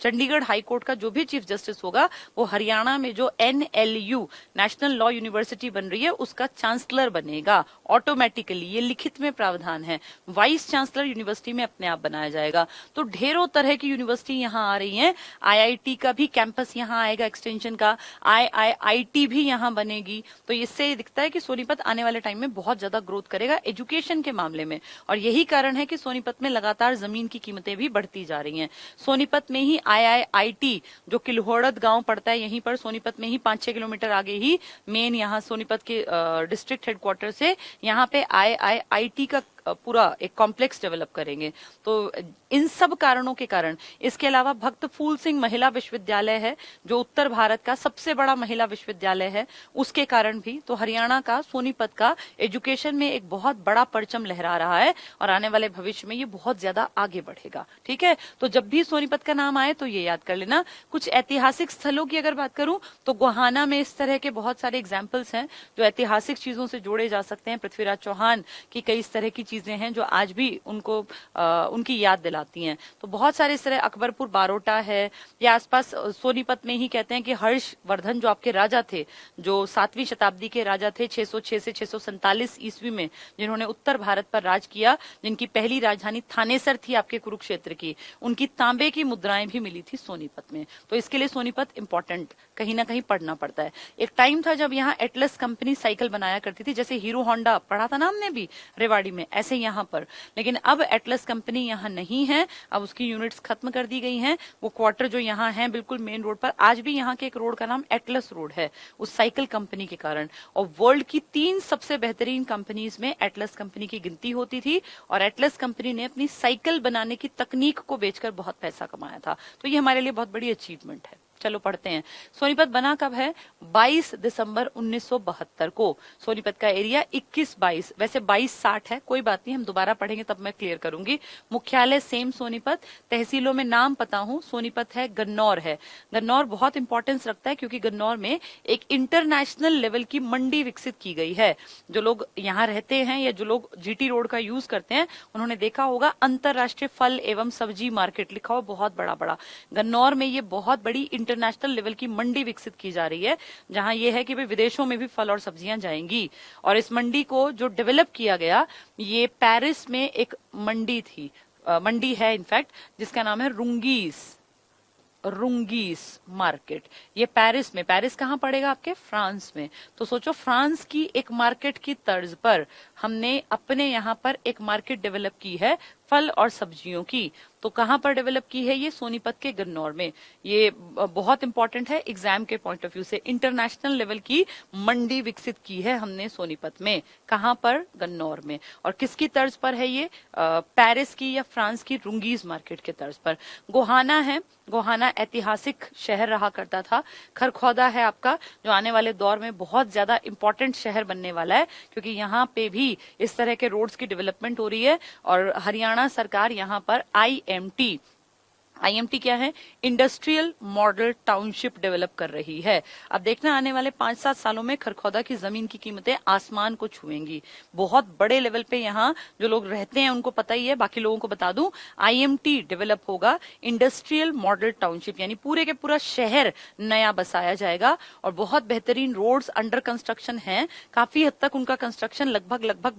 A: चंडीगढ़ हाई कोर्ट का जो भी चीफ जस्टिस होगा वो हरियाणा में जो NLU नेशनल लॉ यूनिवर्सिटी बन रही है उसका चांसलर बनेगा ऑटोमेटिकली। ये लिखित में प्रावधान है। वाइस चांसलर यूनिवर्सिटी में अपने आप बनाया जाएगा। तो ढेरों तरह की यूनिवर्सिटी यहाँ आ रही हैं। IIT का भी कैंपस यहाँ आएगा, एक्सटेंशन का। IIT भी यहाँ बनेगी। तो इससे दिखता है कि सोनीपत आने वाले टाइम में बहुत ज्यादा ग्रोथ करेगा एजुकेशन के मामले में। और यही कारण है कि सोनीपत में लगातार जमीन की कीमतें भी बढ़ती जा रही हैं। सोनीपत में ही IIT जो किल्होड़द गांव पड़ता है, यहीं पर सोनीपत में ही 5-6 किलोमीटर आगे ही मेन यहाँ सोनीपत के डिस्ट्रिक्ट हेडक्वार्टर से यहाँ पे IIT का पूरा एक कॉम्प्लेक्स डेवलप करेंगे। तो इन सब कारणों के कारण, इसके अलावा भक्त फूल सिंह महिला विश्वविद्यालय है जो उत्तर भारत का सबसे बड़ा महिला विश्वविद्यालय है, उसके कारण भी तो हरियाणा का, सोनीपत का एजुकेशन में एक बहुत बड़ा परचम लहरा रहा है और आने वाले भविष्य में ये बहुत ज्यादा आगे बढ़ेगा। ठीक है, तो जब भी सोनीपत का नाम आए तो ये याद कर लेना। कुछ ऐतिहासिक स्थलों की अगर बात करूं तो गोहाना में इस तरह के बहुत सारे एग्जाम्पल्स हैं जो ऐतिहासिक चीजों से जोड़े जा सकते हैं। पृथ्वीराज चौहान की कई इस तरह की चीजें हैं जो आज भी उनको उनकी याद दिलाती हैं। तो बहुत सारे इस तरह, अकबरपुर बारोटा है, या आसपास सोनीपत में ही कहते हैं कि हर्षवर्धन जो आपके राजा थे, जो 7वीं शताब्दी के राजा थे, 606 से 647 ईस्वी में, जिन्होंने उत्तर भारत पर राज किया, जिनकी पहली राजधानी थानेसर थी आपके कुरुक्षेत्र की, उनकी तांबे की मुद्राएं भी मिली थी सोनीपत में। तो इसके लिए सोनीपत इंपॉर्टेंट कहीं ना कहीं पढ़ना पड़ता है। एक टाइम था जब यहाँ एटलस कंपनी साइकिल बनाया करती थी, जैसे हीरो होंडा पढ़ा था ना हमने भी रेवाड़ी में, ऐसे यहाँ पर। लेकिन अब एटलस कंपनी यहाँ नहीं है, अब उसकी यूनिट्स खत्म कर दी गई हैं। वो क्वार्टर जो यहाँ है बिल्कुल मेन रोड पर, आज भी यहाँ के एक रोड का नाम एटलस रोड है उस साइकिल कंपनी के कारण। और वर्ल्ड की 3 सबसे बेहतरीन कंपनीज में एटलस कंपनी की गिनती होती थी और एटलस कंपनी ने अपनी साइकिल बनाने की तकनीक को बेचकर बहुत पैसा कमाया था। तो ये हमारे लिए बहुत बड़ी अचीवमेंट है। चलो पढ़ते हैं। सोनीपत बना कब है? 22 दिसंबर 1972 को। सोनीपत का एरिया 21-22, वैसे 22-60 है, कोई बात नहीं, हम दोबारा पढ़ेंगे तब मैं क्लियर करूंगी। मुख्यालय सेम सोनीपत, तहसीलों में नाम पता हूं, सोनीपत है, गन्नौर है। गन्नौर बहुत इंपॉर्टेंस रखता है क्योंकि गन्नौर में एक इंटरनेशनल लेवल की मंडी विकसित की गई है। जो लोग यहाँ रहते हैं या जो लोग GT रोड का यूज करते हैं उन्होंने देखा होगा अंतरराष्ट्रीय फल एवं सब्जी मार्केट लिखा हुआ, बहुत बड़ा बड़ा। गन्नौर में ये बहुत बड़ी इंटरनेशनल लेवल की मंडी विकसित की जा रही है, जहां ये है कि भाई विदेशों में भी फल और सब्जियां जाएंगी। और इस मंडी को जो डेवलप किया गया, ये पेरिस में एक मंडी थी, मंडी है इनफैक्ट, जिसका नाम है रुंगीस मार्केट। ये पेरिस में, पेरिस कहाँ पड़ेगा आपके? फ्रांस में। तो सोचो, फ्रांस की एक मार्केट की तर्ज पर हमने अपने यहाँ पर एक मार्केट डेवलप की है फल और सब्जियों की। तो कहाँ पर डेवलप की है? ये सोनीपत के गन्नौर में। ये बहुत इंपॉर्टेंट है एग्जाम के पॉइंट ऑफ व्यू से। इंटरनेशनल लेवल की मंडी विकसित की है हमने सोनीपत में। कहाँ पर? गन्नौर में। और किसकी तर्ज पर है ये? पेरिस की या फ्रांस की रुंगीज मार्केट के तर्ज पर। गोहाना है, गोहाना ऐतिहासिक शहर रहा करता था। खरखौदा है आपका, जो आने वाले दौर में बहुत ज्यादा इंपॉर्टेंट शहर बनने वाला है, क्योंकि यहाँ पे भी इस तरह के रोड्स की डेवलपमेंट हो रही है। और हरियाणा सरकार यहाँ पर IMT क्या है? इंडस्ट्रियल मॉडल टाउनशिप डेवलप कर रही है। अब देखना, आने वाले 5-7 सालों में खरखौदा की जमीन की कीमतें आसमान को छुएंगी। बहुत बड़े लेवल पे यहाँ जो लोग रहते हैं उनको पता ही है, बाकी लोगों को बता दूं, IMT डेवलप होगा, इंडस्ट्रियल मॉडल टाउनशिप, यानी पूरे के पूरा शहर नया बसाया जाएगा। और बहुत बेहतरीन रोड्स अंडर कंस्ट्रक्शन है, काफी हद तक उनका कंस्ट्रक्शन लगभग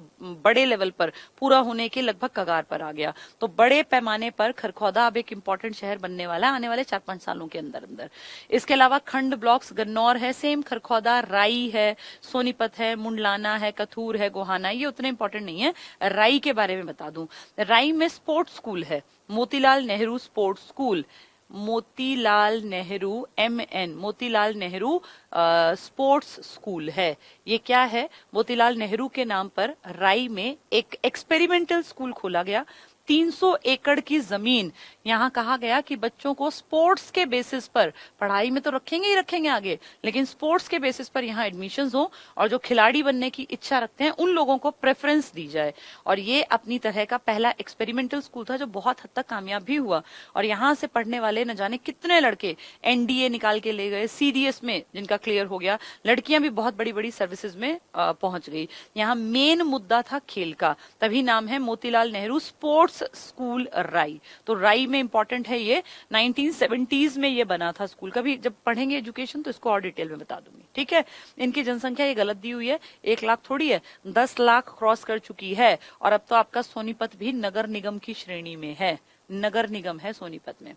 A: बड़े लेवल पर पूरा होने के लगभग कगार पर आ गया। तो बड़े पैमाने पर खरखौदा अब एक इंपॉर्टेंट शहर बनने वाला है आने वाले 4-5 सालों के अंदर। इसके अलावा खंड ब्लॉक्स गन्नौर है, सेम खरखौदा, राई है, सोनीपत है, मुंडलाना है, कथूर है, गोहाना, ये उतने इंपॉर्टेंट नहीं है। राई के बारे में बता दूं, राई में स्पोर्ट्स स्कूल है, Motilal Nehru sports school. Motilal Nehru MN, Motilal Nehru sports school है। ये क्या है? मोतीलाल नेहरू के नाम पर राई में एक एक्सपेरिमेंटल स्कूल खोला गया। 300 एकड़ की जमीन, यहाँ कहा गया कि बच्चों को स्पोर्ट्स के बेसिस पर, पढ़ाई में तो रखेंगे ही रखेंगे आगे, लेकिन स्पोर्ट्स के बेसिस पर यहाँ एडमिशन हो और जो खिलाड़ी बनने की इच्छा रखते हैं उन लोगों को प्रेफरेंस दी जाए। और ये अपनी तरह का पहला एक्सपेरिमेंटल स्कूल था जो बहुत हद तक कामयाब भी हुआ। और यहाँ से पढ़ने वाले न जाने कितने लड़के NDA निकाल के ले गए, CDS में जिनका क्लियर हो गया, लड़कियां भी बहुत बड़ी बड़ी सर्विसेज में पहुंच गई। यहाँ मेन मुद्दा था खेल का, तभी नाम है मोतीलाल नेहरू स्पोर्ट्स स्कूल राई। तो राई में इंपॉर्टेंट है ये, 1970s में ये बना था स्कूल। कभी जब पढ़ेंगे एजुकेशन तो इसको और डिटेल में बता दूंगी, ठीक है। इनकी जनसंख्या ये गलत दी हुई है, 1 लाख थोड़ी है, 10 लाख क्रॉस कर चुकी है। और अब तो आपका सोनीपत भी नगर निगम की श्रेणी में है, नगर निगम है सोनीपत में।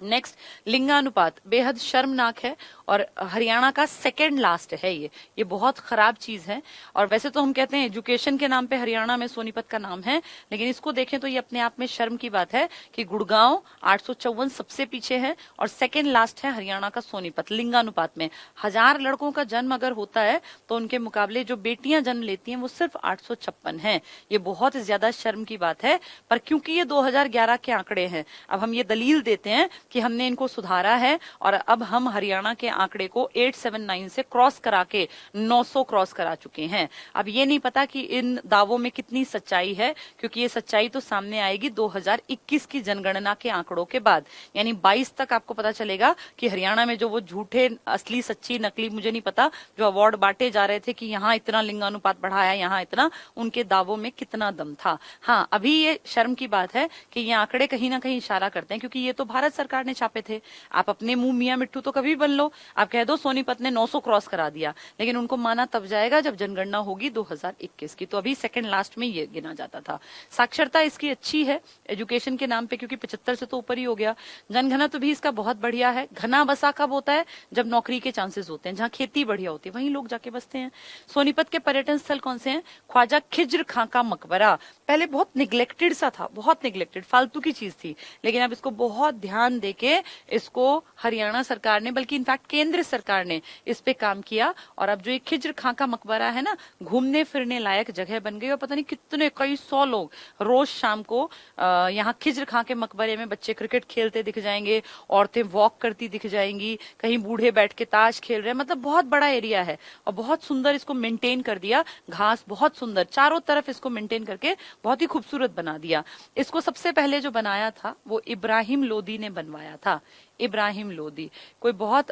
A: नेक्स्ट, लिंगानुपात बेहद शर्मनाक है और हरियाणा का सेकंड लास्ट है। ये बहुत खराब चीज है। और वैसे तो हम कहते हैं एजुकेशन के नाम पे हरियाणा में सोनीपत का नाम है, लेकिन इसको देखें तो ये अपने आप में शर्म की बात है कि गुड़गांव 854 सबसे पीछे है और सेकंड लास्ट है हरियाणा का सोनीपत लिंगानुपात में। 1000 लड़कों का जन्म अगर होता है तो उनके मुकाबले जो बेटियां जन्म लेती हैं वो सिर्फ 856 है। ये बहुत ज्यादा शर्म की बात है। पर क्योंकि ये 2011 के आंकड़े हैं, अब हम ये दलील देते हैं कि हमने इनको सुधारा है और अब हम हरियाणा के आंकड़े को 879 से क्रॉस करा के 900 क्रॉस करा चुके हैं। अब ये नहीं पता कि इन दावों में कितनी सच्चाई है, क्योंकि ये सच्चाई तो सामने आएगी 2021 की जनगणना के आंकड़ों के बाद, यानी 22 तक आपको पता चलेगा कि हरियाणा में जो वो झूठे, असली, सच्ची, नकली, मुझे नहीं पता, जो अवार्ड बांटे जा रहे थे कि यहाँ इतना लिंगानुपात बढ़ाया, यहाँ इतना, उनके दावों में कितना दम था। हाँ, अभी ये शर्म की बात है कि ये आंकड़े कहीं ना कहीं इशारा करते हैं, क्योंकि ये तो भारत सरकार ने छापे थे। आप अपने मुंह मियां मिट्टू तो कभी बन लो, आप कह दो सोनीपत ने 900 क्रॉस करा दिया, लेकिन उनको माना तब जाएगा जब जनगणना होगी 2021 की। तो अभी सेकंड लास्ट में ये गिना जाता था। साक्षरता इसकी अच्छी है एजुकेशन के नाम पे, क्योंकि 75 से तो ऊपर ही हो गया। जनघनत्व तो भी इसका बहुत बढ़िया है। घना बसा कब होता है? जब नौकरी के चांसेस होते हैं, जहाँ खेती बढ़िया होती है वहीं लोग जाके बसते हैं। सोनीपत के पर्यटन स्थल कौन से हैं? ख्वाजा खिज्र खां का मकबरा, पहले बहुत निग्लेक्टेड सा था, बहुत निग्लेक्टेड, फालतू की चीज थी, लेकिन अब इसको बहुत ध्यान देके इसको हरियाणा सरकार ने, बल्कि इनफैक्ट केंद्र सरकार ने इस पे काम किया। और अब जो ये खिज्र खां का मकबरा है ना, घूमने फिरने लायक जगह बन गई। और पता नहीं कितने, कई 100 लोग रोज शाम को यहाँ खिज्र खां के मकबरे में बच्चे क्रिकेट खेलते दिख जाएंगे, औरतें वॉक करती दिख जाएंगी, कहीं बूढ़े बैठ के ताश खेल रहे हैं। मतलब बहुत बड़ा एरिया है और बहुत सुंदर इसको मेंटेन कर दिया। घास बहुत सुंदर, चारों तरफ इसको मेंटेन करके बहुत ही खूबसूरत बना दिया। इसको सबसे पहले जो बनाया था वो इब्राहिम लोदी ने बनवाया था। इब्राहिम लोदी कोई बहुत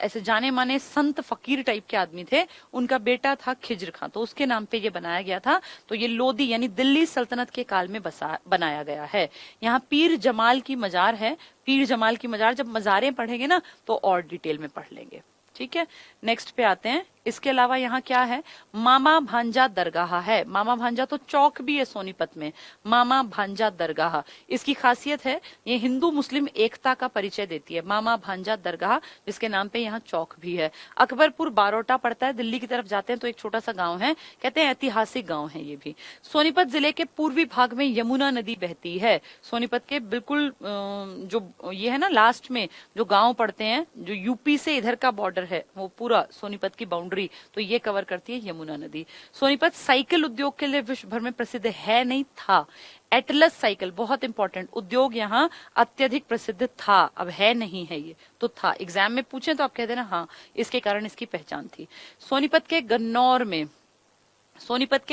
A: ऐसे जाने माने संत फकीर टाइप के आदमी थे, उनका बेटा था खिज्र खां, तो उसके नाम पे ये बनाया गया था। तो ये लोदी यानी दिल्ली सल्तनत के काल में बनाया गया है। यहाँ पीर जमाल की मजार है। पीर जमाल की मजार, जब मजारें पढ़ेंगे ना तो और डिटेल में पढ़ लेंगे, ठीक है। नेक्स्ट पे आते हैं। इसके अलावा यहाँ क्या है? मामा भांजा दरगाह है। मामा भांजा तो चौक भी है सोनीपत में, मामा भांजा दरगाह। इसकी खासियत है ये हिंदू मुस्लिम एकता का परिचय देती है, मामा भांजा दरगाह, जिसके नाम पे यहाँ चौक भी है। अकबरपुर बारोटा पड़ता है, दिल्ली की तरफ जाते हैं तो एक छोटा सा गांव है, कहते हैं ऐतिहासिक गांव है ये भी। सोनीपत जिले के पूर्वी भाग में यमुना नदी बहती है। सोनीपत के बिल्कुल जो ये है ना लास्ट में जो गाँव पड़ते हैं, जो यूपी से इधर का बॉर्डर है, वो पूरा सोनीपत की बाउंड्री तो ये कवर करती है यमुना नदी। सोनीपत साइकिल उद्योग के लिए विश्व भर में प्रसिद्ध है, नहीं था। एटलस साइकिल बहुत इंपॉर्टेंट उद्योग, यहाँ अत्यधिक प्रसिद्ध था, अब है नहीं है, ये तो था। एग्जाम में पूछे तो आप कह देना हाँ, इसके कारण इसकी पहचान थी। सोनीपत के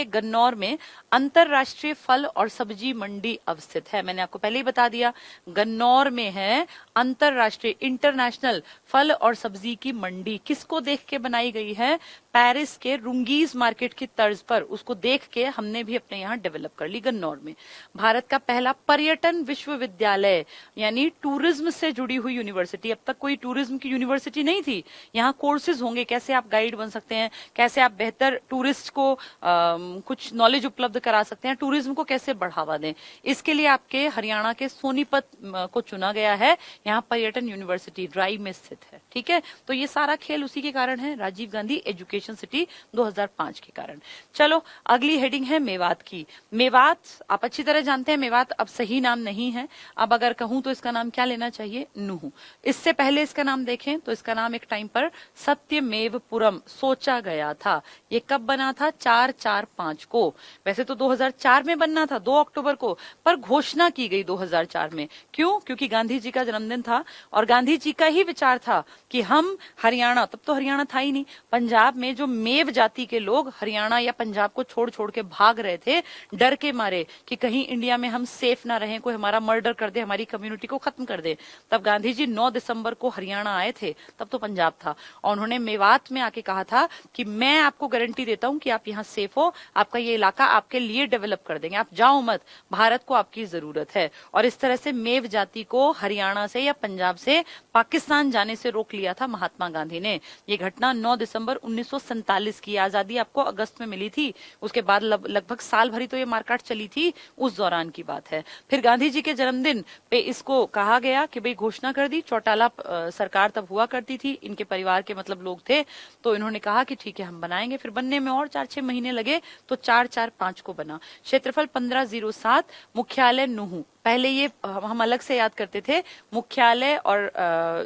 A: गन्नौर में अंतरराष्ट्रीय फल और सब्जी मंडी अवस्थित है। मैंने आपको पहले ही बता दिया, गन्नौर में है अंतरराष्ट्रीय, इंटरनेशनल फल और सब्जी की मंडी। किसको देख के बनाई गई है? पेरिस के रुंगीज मार्केट की तर्ज पर, उसको देख के हमने भी अपने यहाँ डेवलप कर ली गन्नौर में। भारत का पहला पर्यटन विश्वविद्यालय, यानी टूरिज्म से जुड़ी हुई यूनिवर्सिटी। अब तक कोई टूरिज्म की यूनिवर्सिटी नहीं थी। यहाँ कोर्सेज होंगे, कैसे आप गाइड बन सकते हैं, कैसे आप बेहतर टूरिस्ट को कुछ नॉलेज उपलब्ध करा सकते हैं, टूरिज्म को कैसे बढ़ावा दें। इसके लिए आपके हरियाणा के सोनीपत को चुना गया है। यहाँ पर्यटन यूनिवर्सिटी राई में स्थित है, ठीक है। तो ये सारा खेल उसी के कारण है, Rajiv Gandhi education education city 2005 के कारण। चलो अगली हेडिंग है मेवात की। मेवात आप अच्छी तरह जानते हैं, मेवात अब सही नाम नहीं है। अब अगर कहूं तो इसका नाम क्या लेना चाहिए? नूह। इससे पहले इसका नाम देखें तो इसका नाम एक टाइम पर सत्यमेवपुरम सोचा गया था। ये कब बना था? 4/4/5 को। वैसे तो 2004 में बनना था, 2 अक्टूबर को, पर घोषणा की गई 2004 में। क्यों? क्योंकि गांधी जी का जन्मदिन था और गांधी जी का ही विचार था कि हम हरियाणा, तब तो हरियाणा था ही नहीं, पंजाब में जो मेव जाति के लोग हरियाणा या पंजाब को छोड़ छोड़ के भाग रहे थे डर के मारे कि कहीं इंडिया में हम सेफ ना रहें, कोई हमारा मर्डर कर दे, हमारी कम्युनिटी को खत्म कर दे। तब गांधी जी 9 दिसंबर को हरियाणा आए थे, तब तो पंजाब था, और उन्होंने मेवात में आके कहा था कि मैं आपको गारंटी देता हूं कि आप यहाँ सेफ हो, आपका ये इलाका आपके लिए डेवलप कर देंगे, आप जाओ मत, भारत को आपकी जरूरत है। और इस तरह से मेव जाति को हरियाणा से या पंजाब से पाकिस्तान जाने से रोक लिया था महात्मा गांधी ने। ये घटना 9 दिसंबर 1947 की। आजादी आपको अगस्त में मिली थी, उसके बाद लगभग साल भरी तो ये मारकाट चली थी, उस दौरान की बात है। फिर गांधी जी के जन्मदिन पे इसको कहा गया कि भाई घोषणा कर दी। चौटाला सरकार तब हुआ करती थी, इनके परिवार के मतलब लोग थे, तो इन्होंने कहा कि ठीक है हम बनाएंगे। फिर बनने में और 4-6 महीने लगे तो 4/4/5 को बना। क्षेत्रफल 1507, मुख्यालय नूह। पहले ये हम अलग से याद करते थे, मुख्यालय और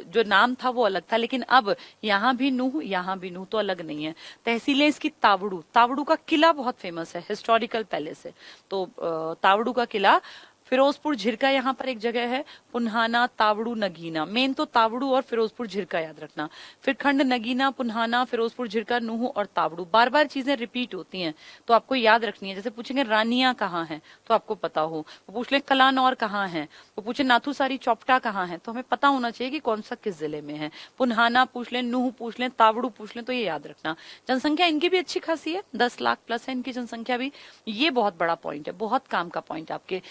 A: जो नाम था वो अलग था, लेकिन अब यहाँ भी नूह यहाँ भी नूह, तो अलग नहीं है। तहसीलें इसकी तावड़ू। तावड़ू का किला बहुत फेमस है, हिस्टोरिकल पैलेस है, तो तावड़ू का किला। फिरोजपुर झिरका यहाँ पर एक जगह है, पुन्हाना, तावड़ू, नगीना। मेन तो तावड़ू और फिरोजपुर झिरका याद रखना। फिर खंड नगीना, पुन्हाना, फिरोजपुर झिरका, नूह और तावड़ू। बार बार चीजें रिपीट होती हैं तो आपको याद रखनी है। जैसे पूछेंगे रानिया कहाँ है तो आपको पता हो, वो पूछ ले कलानौर कहाँ है, वो पूछे नाथुसारी चौपटा कहाँ है, तो हमें पता होना चाहिए कि कौन सा किस जिले में है। पुन्हाना पूछ ले, नूह पूछ ले, तावड़ू पूछ ले, तो ये याद रखना। जनसंख्या इनकी भी अच्छी खासी है, 10 लाख प्लस है इनकी जनसंख्या भी। ये बहुत बड़ा पॉइंट है, बहुत काम का पॉइंट आपके।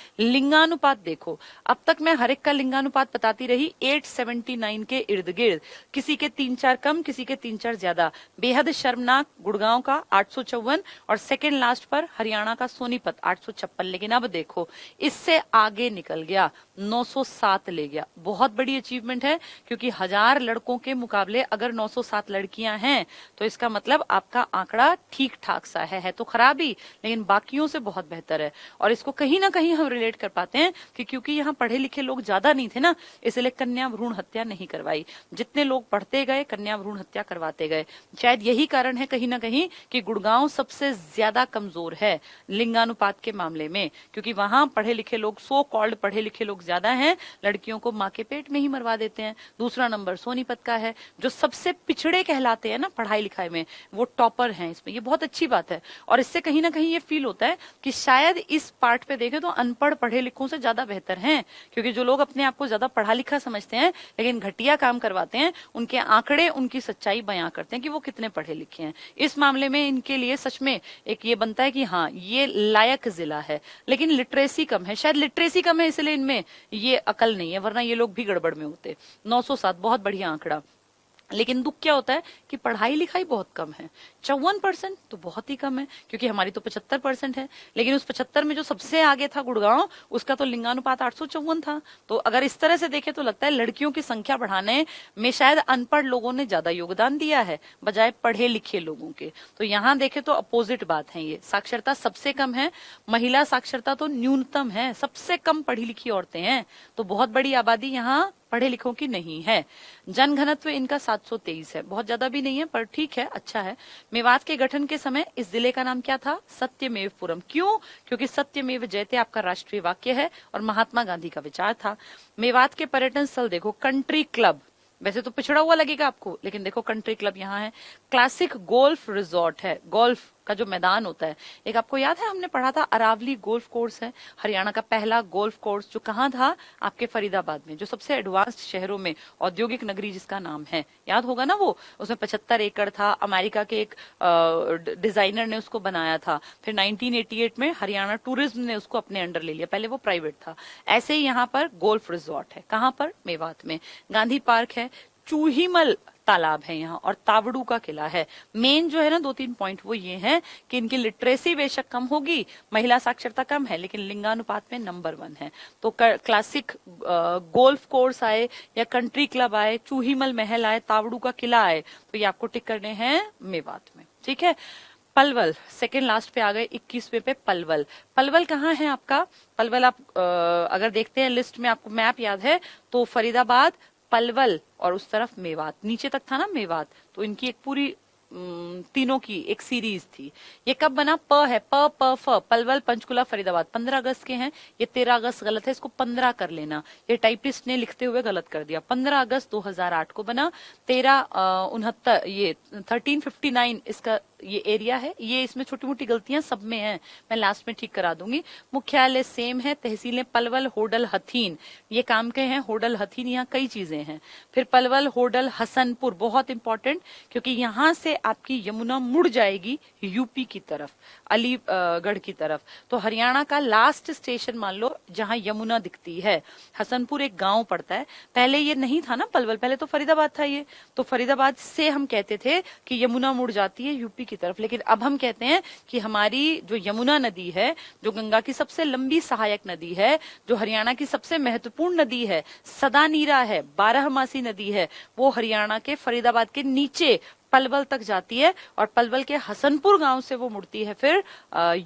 A: लिंगानुपात देखो, अब तक मैं हर एक का लिंगानुपात बताती रही, 879 के इर्द गिर्द, किसी के 3-4 कम, किसी के 3-4 ज्यादा। बेहद शर्मनाक गुड़गांव का 854 और सेकंड लास्ट पर हरियाणा का सोनीपत 856। लेकिन अब देखो इससे आगे निकल गया, 907 ले गया। बहुत बड़ी अचीवमेंट है, क्योंकि 1000 लड़कों के मुकाबले अगर 907 लड़कियां हैं तो इसका मतलब आपका आंकड़ा ठीक ठाक सा है तो खराब ही, लेकिन बाकियों से बहुत बेहतर है। और इसको कहीं ना कहीं हम रिलेट कर पाते हैं कि क्योंकि यहाँ पढ़े लिखे लोग ज्यादा नहीं थे ना, इसलिए कन्या भ्रूण हत्या नहीं करवाई। जितने लोग पढ़ते गए कन्या भ्रूण हत्या करवाते गए। शायद यही कारण है कहीं ना कहीं कि गुड़गांव सबसे ज्यादा कमजोर है लिंगानुपात के मामले में, क्योंकि वहां पढ़े लिखे लोग, सो कॉल्ड पढ़े लिखे लोग ज्यादा हैं, लड़कियों को माँ के पेट में ही मरवा देते हैं। दूसरा नंबर सोनीपत का है, जो सबसे पिछड़े कहलाते हैं ना पढ़ाई लिखाई में, वो टॉपर हैं इसमें। ये बहुत अच्छी बात है, और इससे कहीं ना कहीं ये फील होता है कि शायद इस पार्ट पे देखें तो अनपढ़ पढ़े लिखों से ज्यादा बेहतर हैं, क्योंकि जो लोग अपने आप को ज्यादा पढ़ा लिखा समझते हैं लेकिन घटिया काम करवाते हैं, उनके आंकड़े उनकी सच्चाई बयां करते हैं कि वो कितने पढ़े लिखे हैं। इस मामले में इनके लिए सच में एक ये बनता है कि हाँ ये लायक जिला है, लेकिन लिटरेसी कम है। शायद लिटरेसी कम है इसलिए इनमें ये अकल नहीं है, वरना ये लोग भी गड़बड़ में होते। 907 बहुत बढ़िया आंकड़ा, लेकिन दुख क्या होता है कि पढ़ाई लिखाई बहुत कम है। 54% तो बहुत ही कम है, क्योंकि हमारी तो 75% है, लेकिन उस 75 में जो सबसे आगे था गुड़गांव, उसका तो लिंगानुपात 854 था। तो अगर इस तरह से देखें तो लगता है लड़कियों की संख्या बढ़ाने में शायद अनपढ़ लोगों ने ज्यादा योगदान दिया है बजाय पढ़े लिखे लोगों के। तो यहाँ देखें तो अपोजिट बात है। ये साक्षरता सबसे कम है, महिला साक्षरता तो न्यूनतम है, सबसे कम पढ़ी लिखी औरतें हैं। तो बहुत बड़ी आबादी यहाँ पढ़े लिखों की नहीं है। जनघनत्व इनका 723 है, बहुत ज्यादा भी नहीं है पर ठीक है, अच्छा है। मेवात के गठन के समय इस जिले का नाम क्या था? सत्यमेवपुरम। क्यों? क्योंकि सत्यमेव जयते आपका राष्ट्रीय वाक्य है और महात्मा गांधी का विचार था। मेवात के पर्यटन स्थल देखो, कंट्री क्लब, वैसे तो पिछड़ा हुआ लगेगा आपको, लेकिन देखो कंट्री क्लब यहाँ है। क्लासिक गोल्फ रिजॉर्ट है, गोल्फ का जो मैदान होता है। एक आपको याद है हमने पढ़ा था अरावली गोल्फ कोर्स है, हरियाणा का पहला गोल्फ कोर्स, जो कहाँ था? आपके फरीदाबाद में, जो सबसे एडवांस्ड शहरों में औद्योगिक नगरी जिसका नाम है, याद होगा ना वो। उसमें 75 एकड़ था, अमेरिका के एक डिजाइनर ने उसको बनाया था। फिर 1988 में हरियाणा टूरिज्म ने उसको अपने अंडर ले लिया, पहले वो प्राइवेट था। ऐसे ही यहाँ पर गोल्फ रिजॉर्ट है, कहाँ पर? मेवात में। गांधी पार्क है, चूहीमल तालाब है यहाँ, और तावड़ू का किला है। मेन जो है ना 2-3 पॉइंट वो ये हैं कि इनकी लिटरेसी बेशक कम होगी, महिला साक्षरता कम है, लेकिन लिंगानुपात में नंबर 1 है। तो क्लासिक गोल्फ कोर्स आए या कंट्री क्लब आए, चूहीमल महल आए, तावड़ू का किला आए, तो ये आपको टिक करने हैं मेवात में। ठीक है। पलवल सेकेंड लास्ट पे आ गए, 21वें पे पलवल। पलवल कहाँ है आपका? पलवल आप अगर देखते हैं लिस्ट में, आपको मैप याद है तो फरीदाबाद, पलवल और उस तरफ मेवात, नीचे तक था ना मेवात, तो इनकी एक पूरी तीनों की एक सीरीज थी। ये कब बना? प है, प प फ, पलवल पंचकुला फरीदाबाद 15 अगस्त के हैं। ये 13 अगस्त गलत है, इसको 15 कर लेना, ये टाइपिस्ट ने लिखते हुए गलत कर दिया। 15 अगस्त 2008 को बना। 1369 ये 1359 इसका ये एरिया है। ये इसमें छोटी मोटी गलतियां सब में हैं, मैं लास्ट में ठीक करा दूंगी। मुख्यालय सेम है, तहसीलें पलवल, होडल, हथीन, ये काम के हैं। होडल हथीन यहाँ कई चीजें हैं। फिर पलवल, होडल, हसनपुर बहुत इंपॉर्टेंट, क्योंकि यहाँ से आपकी यमुना मुड़ जाएगी यूपी की तरफ, अलीगढ़ की तरफ। तो हरियाणा का लास्ट स्टेशन मान लो जहां यमुना दिखती है। हसनपुर एक गांव पड़ता है, पहले ये नहीं था ना पलवल, पहले तो फरीदाबाद था ये। तो फरीदाबाद से हम कहते थे कि यमुना मुड़ जाती है यूपी की तरफ, लेकिन अब हम कहते हैं कि हमारी जो यमुना नदी है, जो गंगा की सबसे लंबी सहायक नदी है, जो हरियाणा की सबसे महत्वपूर्ण नदी है, सदा नीरा है, 12मासी नदी है, वो हरियाणा के फरीदाबाद के नीचे पलवल तक जाती है और पलवल के हसनपुर गांव से वो मुड़ती है फिर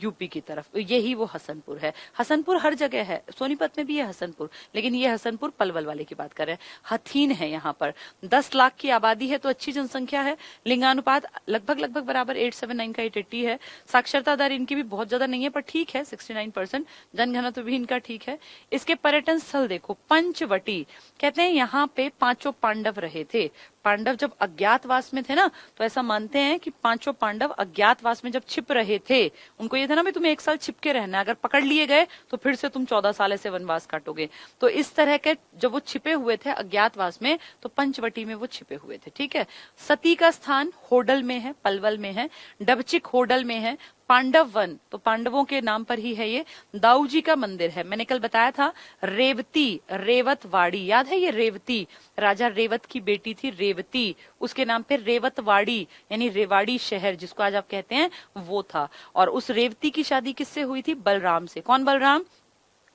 A: यूपी की तरफ। यही वो हसनपुर है। हसनपुर हर जगह है, सोनीपत में भी है हसनपुर, लेकिन ये हसनपुर पलवल वाले की बात कर रहे हैं। हथीन है यहाँ पर। 10 लाख की आबादी है, तो अच्छी जनसंख्या है। लिंगानुपात लगभग बराबर 879 का 880 है। साक्षरता दर इनकी भी बहुत ज्यादा नहीं है, पर ठीक है 69%। जनघनत्व भी इनका ठीक है। इसके पर्यटन स्थल देखो, पंचवटी कहते हैं यहाँ पे 5 पांडव रहे थे। पांडव जब अज्ञातवास में थे ना, तो ऐसा मानते हैं कि 5 पांडव अज्ञातवास में जब छिप रहे थे, उनको ये था ना भाई तुम्हें 1 साल छिप के रहना है, अगर पकड़ लिए गए तो फिर से तुम 14 साल ऐसे वनवास काटोगे। तो इस तरह के जब वो छिपे हुए थे अज्ञातवास में, तो पंचवटी में वो छिपे हुए थे। ठीक है। सती का स्थान होडल में है, पलवल में है। डबचिक होडल में है। पांडव वन तो पांडवों के नाम पर ही है ये। दाऊ जी का मंदिर है, मैंने कल बताया था। रेवती, रेवतवाड़ी, याद है ये रेवती, राजा रेवत की बेटी थी रेवती, उसके नाम पे रेवतवाड़ी यानी रेवाड़ी शहर जिसको आज आप कहते हैं वो था। और उस रेवती की शादी किससे हुई थी? बलराम से। कौन बलराम?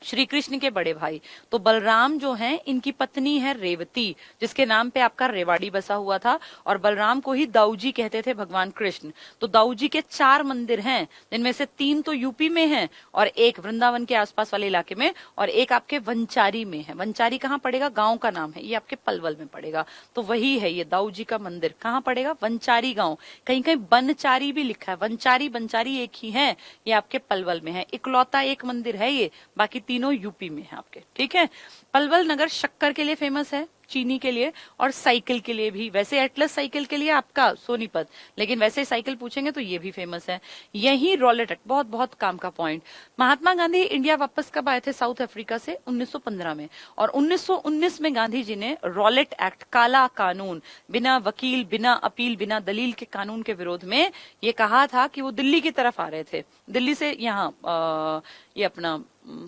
A: श्री कृष्ण के बड़े भाई। तो बलराम जो हैं, इनकी पत्नी है रेवती, जिसके नाम पे आपका रेवाड़ी बसा हुआ था। और बलराम को ही दाऊजी कहते थे भगवान कृष्ण। तो दाऊजी के 4 मंदिर हैं, जिनमें से 3 तो यूपी में हैं और 1 वृंदावन के आसपास वाले इलाके में, और 1 आपके वंचारी में है। वंचारी कहाँ पड़ेगा? गांव का नाम है, ये आपके पलवल में पड़ेगा। तो वही है ये दाऊजी का मंदिर। कहाँ पड़ेगा? वंचारी गांव। कहीं कहीं बनचारी भी लिखा है, वंचारी बंचारी एक ही है। ये आपके पलवल में है। इकलौता एक मंदिर है ये, बाकी तीनों यूपी में है आपके। ठीक है। पलवल नगर शक्कर के लिए फेमस है, चीनी के लिए और साइकिल के लिए भी। वैसे एटलस साइकिल के लिए आपका सोनीपत, लेकिन वैसे साइकिल पूछेंगे तो ये भी फेमस है। यही रॉलेट एक्ट, बहुत बहुत काम का पॉइंट। महात्मा गांधी इंडिया वापस कब आए थे साउथ अफ्रीका से? 1915 में। और 1919 में गांधी जी ने रॉलेट एक्ट, काला कानून, बिना वकील, बिना अपील, बिना दलील के कानून के विरोध में ये कहा था कि वो दिल्ली की तरफ आ रहे थे, दिल्ली से यहाँ ये अपना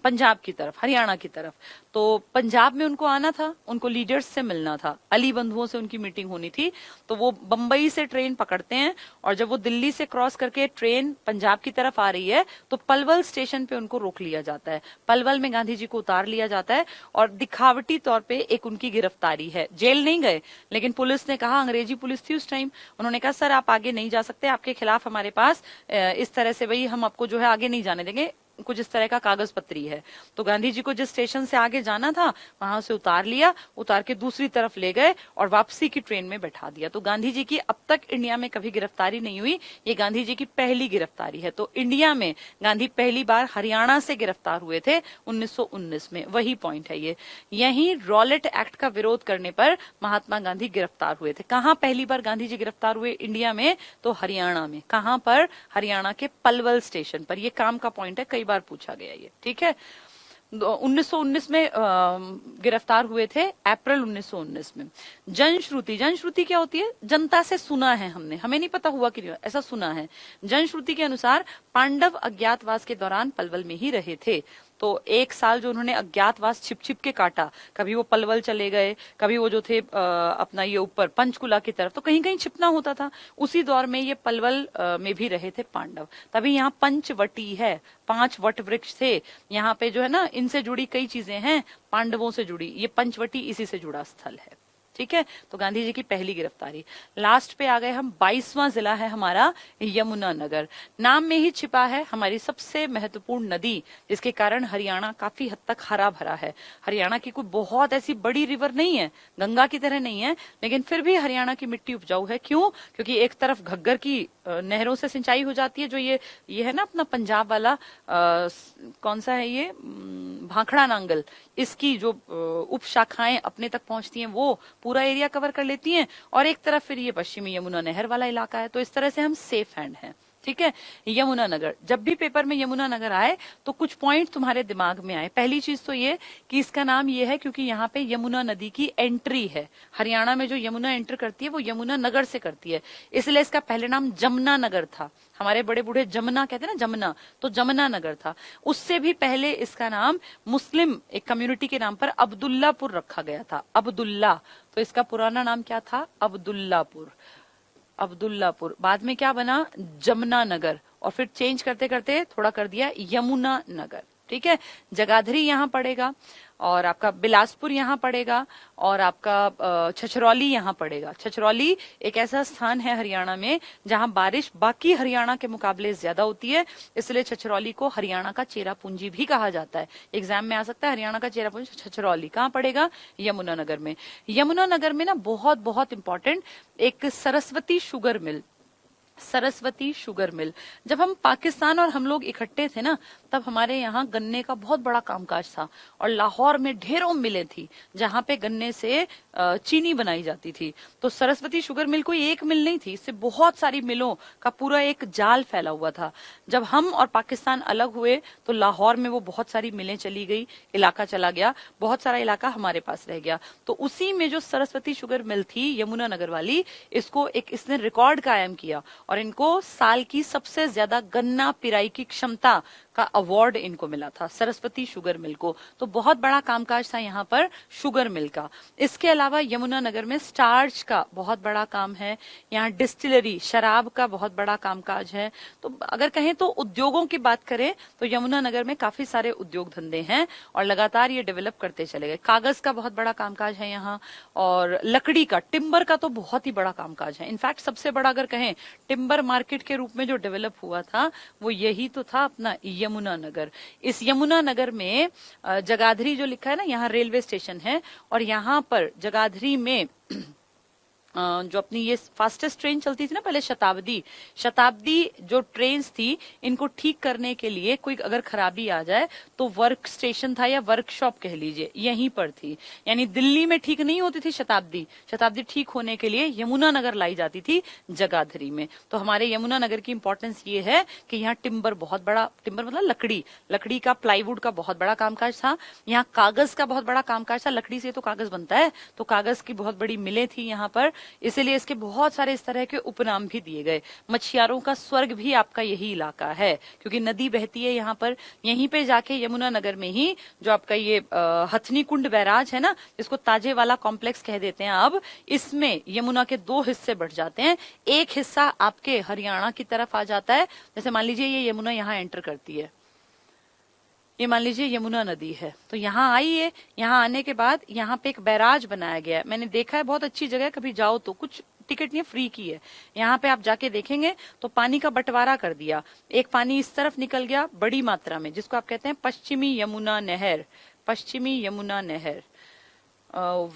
A: पंजाब की तरफ, हरियाणा की तरफ। तो पंजाब में उनको आना था, उनको लीडर्स से मिलना था, अली बंधुओं से उनकी मीटिंग होनी थी। तो वो बंबई से ट्रेन पकड़ते हैं और जब वो दिल्ली से क्रॉस करके ट्रेन पंजाब की तरफ आ रही है तो पलवल स्टेशन पे उनको रोक लिया जाता है। पलवल में गांधी जी को उतार लिया जाता है और दिखावटी तौर पे एक उनकी गिरफ्तारी है। जेल नहीं गए, लेकिन पुलिस ने कहा, अंग्रेजी पुलिस थी उस टाइम, उन्होंने कहा सर आप आगे नहीं जा सकते, आपके खिलाफ हमारे पास इस तरह से भाई हम आपको जो है आगे नहीं जाने देंगे, कुछ इस तरह का कागज पत्री है। तो गांधी जी को जिस स्टेशन से आगे जाना था वहां से उतार लिया, उतार के दूसरी तरफ ले गए और वापसी की ट्रेन में बैठा दिया। तो गांधी जी की अब तक इंडिया में कभी गिरफ्तारी नहीं हुई, ये गांधी जी की पहली गिरफ्तारी है। तो इंडिया में गांधी पहली बार हरियाणा से गिरफ्तार हुए थे 1919 में, वही पॉइंट है ये। यही रॉलेट एक्ट का विरोध करने पर महात्मा गांधी गिरफ्तार हुए थे। कहां पहली बार गांधी जी गिरफ्तार हुए इंडिया में? तो हरियाणा में। कहां पर? हरियाणा के पलवल स्टेशन पर। ये काम का पॉइंट है, कई बार पूछा गया ये। ठीक है। 1919 में गिरफ्तार हुए थे, अप्रैल 1919 में। जनश्रुति, जनश्रुति क्या होती है? जनता से सुना है हमने, हमें नहीं पता हुआ कि नहीं, ऐसा सुना है। जनश्रुति के अनुसार पांडव अज्ञातवास के दौरान पलवल में ही रहे थे। तो 1 साल जो उन्होंने अज्ञातवास छिप छिप के काटा, कभी वो पलवल चले गए, कभी वो जो थे अपना ये ऊपर पंचकुला की तरफ, तो कहीं कहीं छिपना होता था। उसी दौर में ये पलवल में भी रहे थे पांडव। तभी यहाँ पंचवटी है, 5 वट वृक्ष थे यहाँ पे, जो है ना, इनसे जुड़ी कई चीजें हैं, पांडवों से जुड़ी। ये पंचवटी इसी से जुड़ा स्थल है। ठीक है, तो गांधी जी की पहली गिरफ्तारी। लास्ट पे आ गए हम, 22वां जिला है हमारा यमुनानगर। नाम में ही छिपा है हमारी सबसे महत्वपूर्ण नदी, जिसके कारण हरियाणा काफी हद तक हरा भरा है। हरियाणा की कोई बहुत ऐसी बड़ी रिवर नहीं है, गंगा की तरह नहीं है, लेकिन फिर भी हरियाणा की मिट्टी उपजाऊ है। क्यों? क्योंकि एक तरफ घग्गर की नहरों से सिंचाई हो जाती है, जो ये है ना अपना पंजाब वाला कौन सा है ये, भाखड़ा नांगल, इसकी जो उप शाखाएं अपने तक पहुंचती हैं वो पूरा एरिया कवर कर लेती हैं, और एक तरफ फिर ये पश्चिमी यमुना नहर वाला इलाका है। तो इस तरह से हम सेफ हैंड हैं। ठीक है, यमुनानगर, जब भी पेपर में यमुनानगर आए तो कुछ पॉइंट तुम्हारे दिमाग में आए। पहली चीज तो ये कि इसका नाम ये है क्योंकि यहाँ पे यमुना नदी की एंट्री है। हरियाणा में जो यमुना एंटर करती है वो यमुनानगर से करती है, इसलिए इसका पहले नाम जमुना नगर था। हमारे बड़े बूढ़े जमुना कहते हैं ना, जमुना, तो जमुना नगर था। उससे भी पहले इसका नाम मुस्लिम एक कम्युनिटी के नाम पर अब्दुल्लापुर रखा गया था, अब्दुल्ला। तो इसका पुराना नाम क्या था? अब्दुल्लापुर। अब्दुल्लापुर बाद में क्या बना? जमुना नगर, और फिर चेंज करते करते थोड़ा कर दिया यमुना नगर। ठीक है, जगाधरी यहाँ पड़ेगा, और आपका बिलासपुर यहाँ पड़ेगा, और आपका छछरौली यहाँ पड़ेगा। छछरौली एक ऐसा स्थान है हरियाणा में जहाँ बारिश बाकी हरियाणा के मुकाबले ज्यादा होती है, इसलिए छछरौली को हरियाणा का चेरापूंजी भी कहा जाता है। एग्जाम में आ सकता है हरियाणा का चेरापूंजी छछरौली कहाँ पड़ेगा? यमुनानगर में। यमुनानगर में ना बहुत बहुत इंपॉर्टेंट एक Saraswati sugar mill, Saraswati sugar mill. जब हम पाकिस्तान और हम लोग इकट्ठे थे ना, तब हमारे यहाँ गन्ने का बहुत बड़ा कामकाज था, और लाहौर में ढेरों मिलें थी जहाँ पे गन्ने से चीनी बनाई जाती थी। तो सरस्वती शुगर मिल कोई एक मिल नहीं थी, इससे बहुत सारी मिलों का पूरा एक जाल फैला हुआ था। जब हम और पाकिस्तान अलग हुए तो लाहौर में वो बहुत सारी मिलें चली गई, इलाका चला गया, बहुत सारा इलाका हमारे पास रह गया। तो उसी में जो सरस्वती शुगर मिल थी यमुनानगर वाली, इसको एक इसने रिकॉर्ड कायम किया, और इनको साल की सबसे ज्यादा गन्ना पिराई की क्षमता का अवार्ड इनको मिला था, सरस्वती शुगर मिल को। तो बहुत बड़ा कामकाज था यहाँ पर शुगर मिल का। इसके अलावा यमुनानगर में स्टार्च का बहुत बड़ा काम है, यहाँ डिस्टिलरी शराब का बहुत बड़ा कामकाज है। तो अगर कहें तो उद्योगों की बात करें तो यमुनानगर में काफी सारे उद्योग धंधे हैं, और लगातार ये डेवलप करते चले गए। कागज का बहुत बड़ा कामकाज है यहाँ, और लकड़ी का, टिम्बर का तो बहुत ही बड़ा कामकाज है। इनफैक्ट सबसे बड़ा अगर कहें टिम्बर मार्केट के रूप में जो डेवलप हुआ था वो यही तो था, अपना यमुनानगर। इस यमुनानगर में जगाधरी जो लिखा है ना, यहाँ रेलवे स्टेशन है, और यहाँ पर जगाधरी में जो अपनी ये फास्टेस्ट ट्रेन चलती थी ना पहले, शताब्दी जो ट्रेन्स थी, इनको ठीक करने के लिए कोई अगर खराबी आ जाए तो वर्क स्टेशन था या वर्कशॉप कह लीजिए, यहीं पर थी। यानी दिल्ली में ठीक नहीं होती थी शताब्दी ठीक होने के लिए यमुनानगर लाई जाती थी जगाधरी में। तो हमारे यमुनानगर की इंपॉर्टेंस ये है कि यहाँ टिम्बर बहुत बड़ा, टिम्बर मतलब लकड़ी का, प्लाईवुड का बहुत बड़ा कामकाज था। यहाँ कागज का बहुत बड़ा कामकाज था, लकड़ी से तो कागज बनता है, तो कागज की बहुत बड़ी मिलें थी यहाँ पर, इसलिए इसके बहुत सारे इस तरह के उपनाम भी दिए गए। मछियारों का स्वर्ग भी आपका यही इलाका है, क्योंकि नदी बहती है यहाँ पर। यहीं पे जाके यमुनानगर में ही जो आपका ये हथनी कुंड बैराज है ना, जिसको ताजे वाला कॉम्प्लेक्स कह देते हैं, अब इसमें यमुना के 2 हिस्से बढ़ जाते हैं। एक हिस्सा आपके हरियाणा की तरफ आ जाता है, जैसे मान लीजिए ये यमुना यहाँ एंटर करती है, ये मान लीजिए यमुना नदी है, तो यहाँ आई है। यहाँ आने के बाद यहाँ पे एक बैराज बनाया गया है, मैंने देखा है, बहुत अच्छी जगह है, कभी जाओ तो, कुछ टिकट नहीं है, फ्री की है। यहाँ पे आप जाके देखेंगे तो पानी का बंटवारा कर दिया, एक पानी इस तरफ निकल गया बड़ी मात्रा में, जिसको आप कहते हैं पश्चिमी यमुना नहर, पश्चिमी यमुना नहर,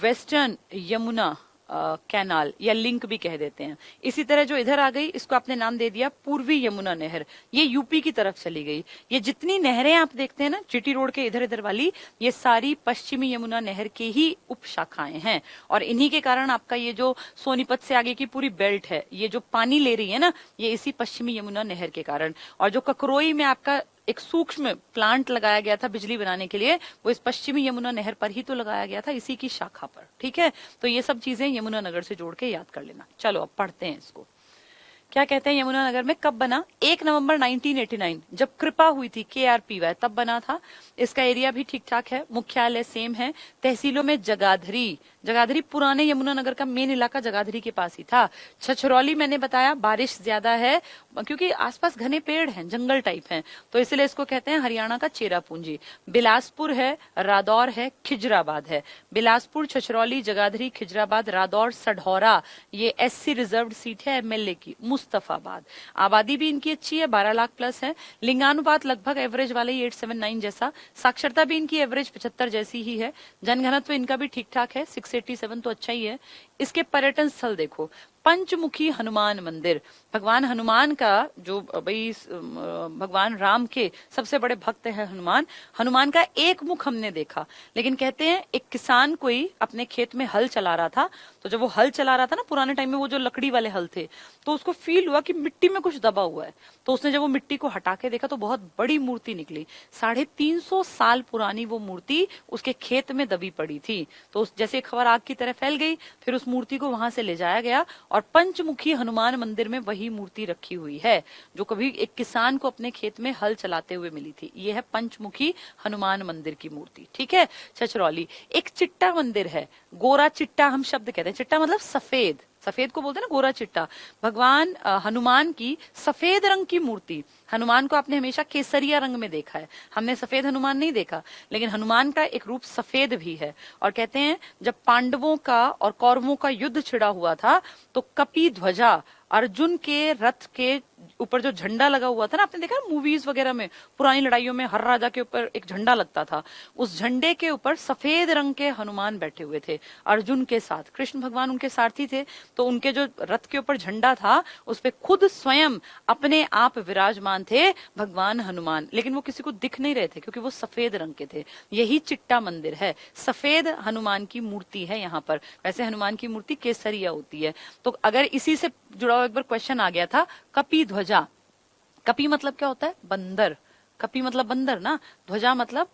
A: वेस्टर्न यमुना कैनाल या लिंक भी कह देते हैं। इसी तरह जो इधर आ गई, इसको आपने नाम दे दिया पूर्वी यमुना नहर, ये यूपी की तरफ चली गई। ये जितनी नहरें आप देखते हैं ना जीटी रोड के इधर इधर वाली, ये सारी पश्चिमी यमुना नहर के ही उप शाखाएं हैं, और इन्हीं के कारण आपका ये जो सोनीपत से आगे की पूरी बेल्ट है, ये जो पानी ले रही है ना, ये इसी पश्चिमी यमुना नहर के कारण। और जो ककरोई में आपका एक सूक्ष्म प्लांट लगाया गया था बिजली बनाने के लिए, वो इस पश्चिमी यमुना नहर पर ही तो लगाया गया था, इसी की शाखा पर। ठीक है, तो ये सब चीजें यमुनानगर से जोड़ के याद कर लेना। चलो अब पढ़ते हैं इसको। क्या कहते हैं यमुनानगर में कब बना? 1 नवंबर 1989, जब कृपा हुई थी, KRPY, तब बना था। इसका एरिया भी ठीक ठाक है, मुख्यालय सेम है, तहसीलों में जगाधरी जगाधरी पुराने यमुनानगर का मेन इलाका जगाधरी के पास ही था। छछरौली मैंने बताया बारिश ज्यादा है क्योंकि आसपास घने पेड़ हैं, जंगल टाइप हैं, तो इसलिए इसको कहते हैं हरियाणा का चेरापूंजी। बिलासपुर है, रादौर है, खिजराबाद है। बिलासपुर, छछरौली, जगाधरी, खिजराबाद, रादौर, सढौरा ये SC रिजर्व्ड सीट है MLA की। मुस्तफाबाद, आबादी भी इनकी अच्छी है, 12 लाख प्लस है। लिंगानुपात लगभग एवरेज वाले 879 जैसा। साक्षरता भी इनकी एवरेज 75 जैसी ही है। जनघनत्व इनका भी ठीक ठाक है, 687 तो अच्छा ही है। इसके पर्यटन स्थल देखो, पंचमुखी हनुमान मंदिर, भगवान हनुमान का जो भाई भगवान राम के सबसे बड़े भक्त है हनुमान। हनुमान का एक मुख हमने देखा, लेकिन कहते हैं एक किसान कोई अपने खेत में हल चला रहा था, तो जब वो हल चला रहा था ना, पुराने टाइम में वो जो लकड़ी वाले हल थे, तो उसको फील हुआ कि मिट्टी में कुछ दबा हुआ है। तो उसने जब वो मिट्टी को हटा के देखा तो बहुत बड़ी मूर्ति निकली। 350 साल पुरानी वो मूर्ति उसके खेत में दबी पड़ी थी। तो जैसे खबर आग की तरह फैल गई, फिर उस मूर्ति को वहां से ले जाया गया और पंचमुखी हनुमान मंदिर में वही मूर्ति रखी हुई है जो कभी एक किसान को अपने खेत में हल चलाते हुए मिली थी। ये है पंचमुखी हनुमान मंदिर की मूर्ति। ठीक है। छछरौली एक चिट्टा मंदिर है, गोरा चिट्टा हम शब्द कहते हैं। चिट्टा मतलब सफेद, सफेद को बोलते हैं ना गोरा चिट्टा। भगवान हनुमान की सफेद रंग की मूर्ति। हनुमान को आपने हमेशा केसरिया रंग में देखा है, हमने सफेद हनुमान नहीं देखा, लेकिन हनुमान का एक रूप सफेद भी है। और कहते हैं जब पांडवों का और कौरवों का युद्ध छिड़ा हुआ था तो कपि ध्वजा, अर्जुन के रथ के ऊपर जो झंडा लगा हुआ था ना, आपने देखा मूवीज वगैरह में, पुरानी लड़ाइयों में हर राजा के ऊपर एक झंडा लगता था, उस झंडे के ऊपर सफेद रंग के हनुमान बैठे हुए थे अर्जुन के साथ। कृष्ण भगवान उनके सारथी थे, तो उनके जो रथ के ऊपर झंडा था उस पे खुद स्वयं अपने आप विराजमान थे भगवान हनुमान, लेकिन वो किसी को दिख नहीं रहे थे क्योंकि वो सफेद रंग के थे। यही चिट्टा मंदिर है, सफेद हनुमान की मूर्ति है यहाँ पर। वैसे हनुमान की मूर्ति केसरिया होती है। तो अगर इसी से जुड़ा हुआ एक बार क्वेश्चन आ गया था, कपि ध्वजा, कपि मतलब क्या होता है? बंदर। कपि मतलब बंदर ना, ध्वजा मतलब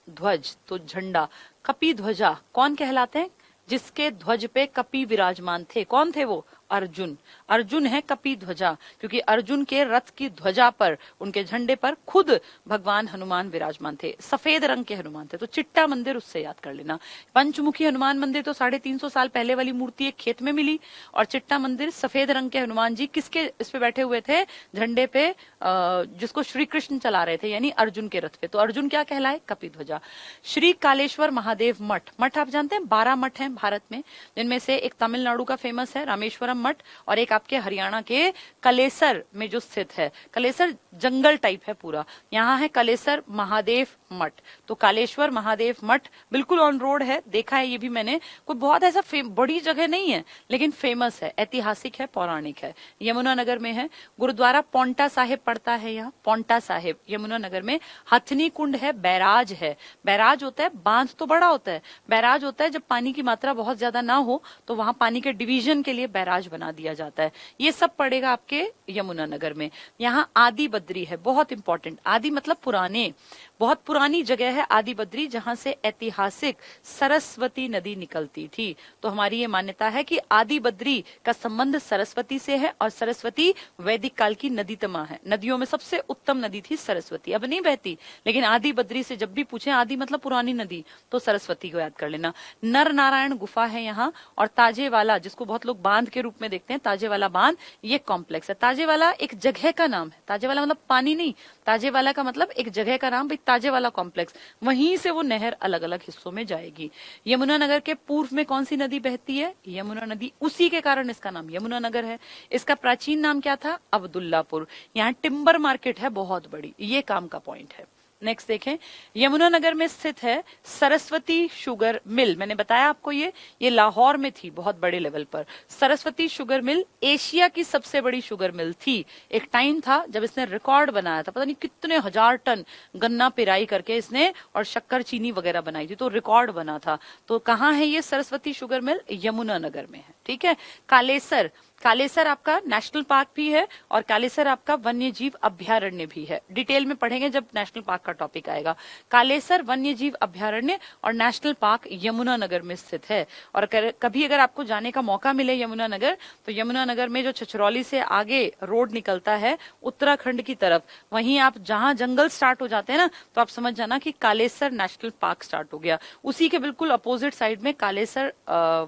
A: ध्वज, तो झंडा। कपि ध्वजा कौन कहलाते हैं? जिसके ध्वज पे कपि विराजमान थे। कौन थे वो? अर्जुन। अर्जुन है कपि ध्वजा, क्योंकि अर्जुन के रथ की ध्वजा पर, उनके झंडे पर खुद भगवान हनुमान विराजमान थे, सफेद रंग के हनुमान थे। तो चिट्टा मंदिर उससे याद कर लेना। पंचमुखी हनुमान मंदिर तो 350 साल पहले वाली मूर्ति एक खेत में मिली, और चिट्टा मंदिर सफेद रंग के हनुमान जी किसके इस पे बैठे हुए थे? झंडे पे, जिसको श्री कृष्ण चला रहे थे, यानी अर्जुन के रथ पे। तो अर्जुन क्या कहलाए? कपि ध्वजा। श्री कालेश्वर महादेव मठ। मठ आप जानते हैं 12 मठ हैं भारत में, जिनमें से एक तमिलनाडु का फेमस है रामेश्वरम मठ, और एक आपके हरियाणा के कलेसर में जो स्थित है। कलेसर जंगल टाइप है पूरा, यहाँ है कलेसर महादेव मठ। तो कालेश्वर महादेव मठ बिल्कुल ऑन रोड है, देखा है ये भी मैंने। कोई बहुत ऐसा बड़ी जगह नहीं है, लेकिन फेमस है, ऐतिहासिक है, पौराणिक है। यमुनानगर में है। गुरुद्वारा पौंटा साहिब पड़ता है यहाँ, पौंटा साहिब यमुनानगर में। हथनी कुंड है, बैराज है। बैराज होता है, बांध तो बड़ा होता है, बैराज होता है जब पानी की मात्रा बहुत ज्यादा ना हो तो वहां पानी के डिवीजन के लिए बैराज बना दिया जाता है। ये सब पड़ेगा आपके यमुनानगर में। यहाँ आदि बद्री है, बहुत इंपॉर्टेंट। आदि मतलब पुराने, बहुत पुरानी जगह है आदि बद्री, जहां से ऐतिहासिक सरस्वती नदी निकलती थी। तो हमारी ये मान्यता है कि आदि बद्री का संबंध सरस्वती से है, और सरस्वती वैदिक काल की नदीतमा है। नदियों में सबसे उत्तम नदी थी सरस्वती, अब नहीं बहती, लेकिन आदि बद्री से जब भी पूछे आदि मतलब पुरानी नदी, तो सरस्वती को याद कर लेना। नर नारायण गुफा है यहाँ, और ताजेवाला, जिसको बहुत लोग बांध के रूप में देखते हैं, ताजेवाला बांध, ये कॉम्प्लेक्स है। ताजेवाला एक जगह का नाम है, ताजेवाला मतलब पानी नहीं, ताजेवाला का मतलब एक जगह का नाम, भाई ताजेवाला कॉम्प्लेक्स, वहीं से वो नहर अलग अलग हिस्सों में जाएगी। यमुनानगर के पूर्व में कौन सी नदी बहती है? यमुना नदी, उसी के कारण इसका नाम यमुनानगर है। इसका प्राचीन नाम क्या था? अब्दुल्लापुर। यहाँ टिम्बर मार्केट है बहुत बड़ी, ये काम का पॉइंट है। नेक्स्ट देखें, यमुनानगर में स्थित है सरस्वती शुगर मिल। मैंने बताया आपको ये लाहौर में थी बहुत बड़े लेवल पर। सरस्वती शुगर मिल एशिया की सबसे बड़ी शुगर मिल थी। एक टाइम था जब इसने रिकॉर्ड बनाया था, पता नहीं कितने हजार टन गन्ना पिराई करके इसने और शक्कर चीनी वगैरह बनाई थी, तो रिकॉर्ड बना था। तो कहाँ है ये सरस्वती शुगर मिल? यमुनानगर में है। ठीक है। कालेसर, कालेसर आपका नेशनल पार्क भी है और कालेसर आपका वन्य जीव अभ्यारण्य भी है। डिटेल में पढ़ेंगे जब नेशनल पार्क का टॉपिक आएगा। कालेसर वन्य जीव अभ्यारण्य और नेशनल पार्क यमुनानगर में स्थित है। और कभी अगर आपको जाने का मौका मिले यमुनानगर, तो यमुनानगर में जो छछरौली से आगे रोड निकलता है उत्तराखंड की तरफ, वहीं आप जहां जंगल स्टार्ट हो जाते हैं ना, तो आप समझ जाना कि कालेसर नेशनल पार्क स्टार्ट हो गया। उसी के बिल्कुल अपोजिट साइड में कालेसर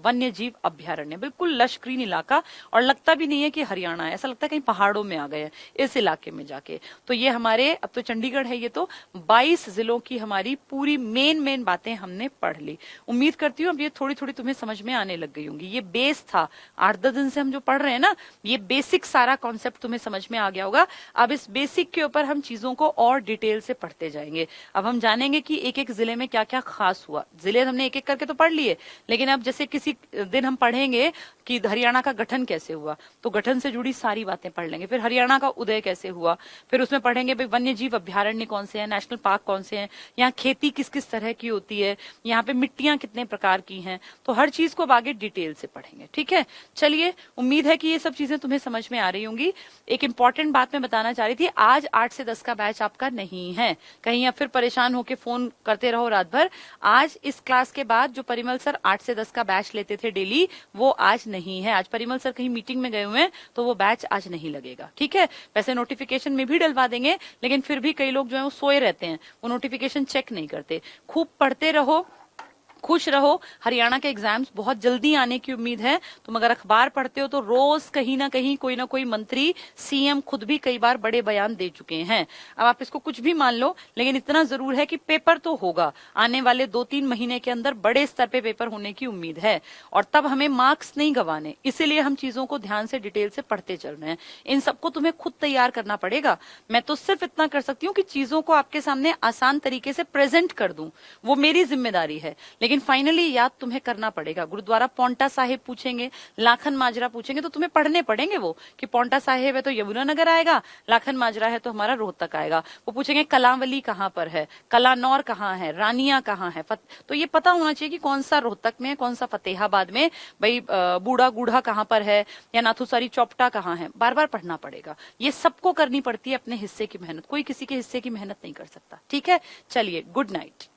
A: वन्य जीव अभ्यारण्य, बिल्कुल लश ग्रीन इलाका, और लगता भी नहीं है कि हरियाणा है, ऐसा लगता है कहीं पहाड़ों में आ गए हैं इस इलाके में जाके। तो ये हमारे, अब तो चंडीगढ़ है ये, तो 22 जिलों की हमारी पूरी मेन बातें हमने पढ़ ली। उम्मीद करती हूँ अब ये थोड़ी थोड़ी तुम्हें समझ में आने लग गई होंगी। ये बेस था, 8-10 दिन से हम जो पढ़ रहे हैं ना, ये बेसिक सारा कॉन्सेप्ट तुम्हें समझ में आ गया होगा। अब इस बेसिक के ऊपर हम चीजों को और डिटेल से पढ़ते जाएंगे। अब हम जानेंगे कि एक एक जिले में क्या क्या खास हुआ। जिले हमने एक एक करके तो पढ़ लिए, लेकिन अब जैसे किसी दिन हम पढ़ेंगे कि हरियाणा का गठन कैसे हुआ, तो गठन से जुड़ी सारी बातें पढ़ लेंगे। फिर हरियाणा का उदय कैसे हुआ, फिर उसमें पढ़ेंगे भाई वन्य जीव अभ्यारण्य कौन से हैं, नेशनल पार्क कौन से हैं, यहाँ खेती किस किस तरह की होती है, यहाँ पे मिट्टियां कितने प्रकार की हैं। तो हर चीज को अब आगे डिटेल से पढ़ेंगे। ठीक है, चलिए, उम्मीद है कि ये सब चीजें तुम्हें समझ में आ रही होंगी। एक इंपॉर्टेंट बात मैं बताना चाह रही थी, आज 8 से 10 का बैच आपका नहीं है। कहीं आप फिर परेशान होकर फोन करते रहो रात भर। आज इस क्लास के बाद जो परिमल सर 8 से 10 का बैच लेते थे डेली, वो आज नहीं है। आज परिमल सर कहीं मीटिंग में गए हुए हैं, तो वो बैच आज नहीं लगेगा। ठीक है, वैसे नोटिफिकेशन में भी डलवा देंगे, लेकिन फिर भी कई लोग जो है वो सोए रहते हैं, वो नोटिफिकेशन चेक नहीं करते। खूब पढ़ते रहो, खुश रहो। हरियाणा के एग्जाम्स बहुत जल्दी आने की उम्मीद है। तुम अगर अखबार पढ़ते हो तो रोज कहीं ना कहीं कोई ना कोई मंत्री, सीएम खुद भी कई बार बड़े बयान दे चुके हैं। अब आप इसको कुछ भी मान लो, लेकिन इतना जरूर है कि पेपर तो होगा। आने वाले 2-3 महीने के अंदर बड़े स्तर पे पेपर होने की उम्मीद है, और तब हमें मार्क्स नहीं गंवाने, इसीलिए हम चीजों को ध्यान से डिटेल से पढ़ते चल रहे हैं। इन सबको तुम्हें खुद तैयार करना पड़ेगा। मैं तो सिर्फ इतना कर सकती हूँ कि चीजों को आपके सामने आसान तरीके से प्रेजेंट कर दूं, वो मेरी जिम्मेदारी है। लेकिन फाइनली याद तुम्हें करना पड़ेगा। गुरुद्वारा पौंटा साहिब पूछेंगे, लाखन माजरा पूछेंगे, तो तुम्हें पढ़ने पड़ेंगे वो, कि पौंटा साहिब है तो यमुनानगर आएगा, लाखन माजरा है तो हमारा रोहतक आएगा। वो पूछेंगे कलांवली कहाँ पर है, कलानौर कहाँ है, रानिया कहाँ है। तो ये पता होना चाहिए कि कौन सा रोहतक में, कौन सा फतेहाबाद में, भाई बूढ़ा गूढ़ा कहाँ पर है, या नाथुसारी चौपटा कहाँ है। बार बार पढ़ना पड़ेगा। ये सबको करनी पड़ती है अपने हिस्से की मेहनत, कोई किसी के हिस्से की मेहनत नहीं कर सकता। ठीक है, चलिए, गुड नाइट।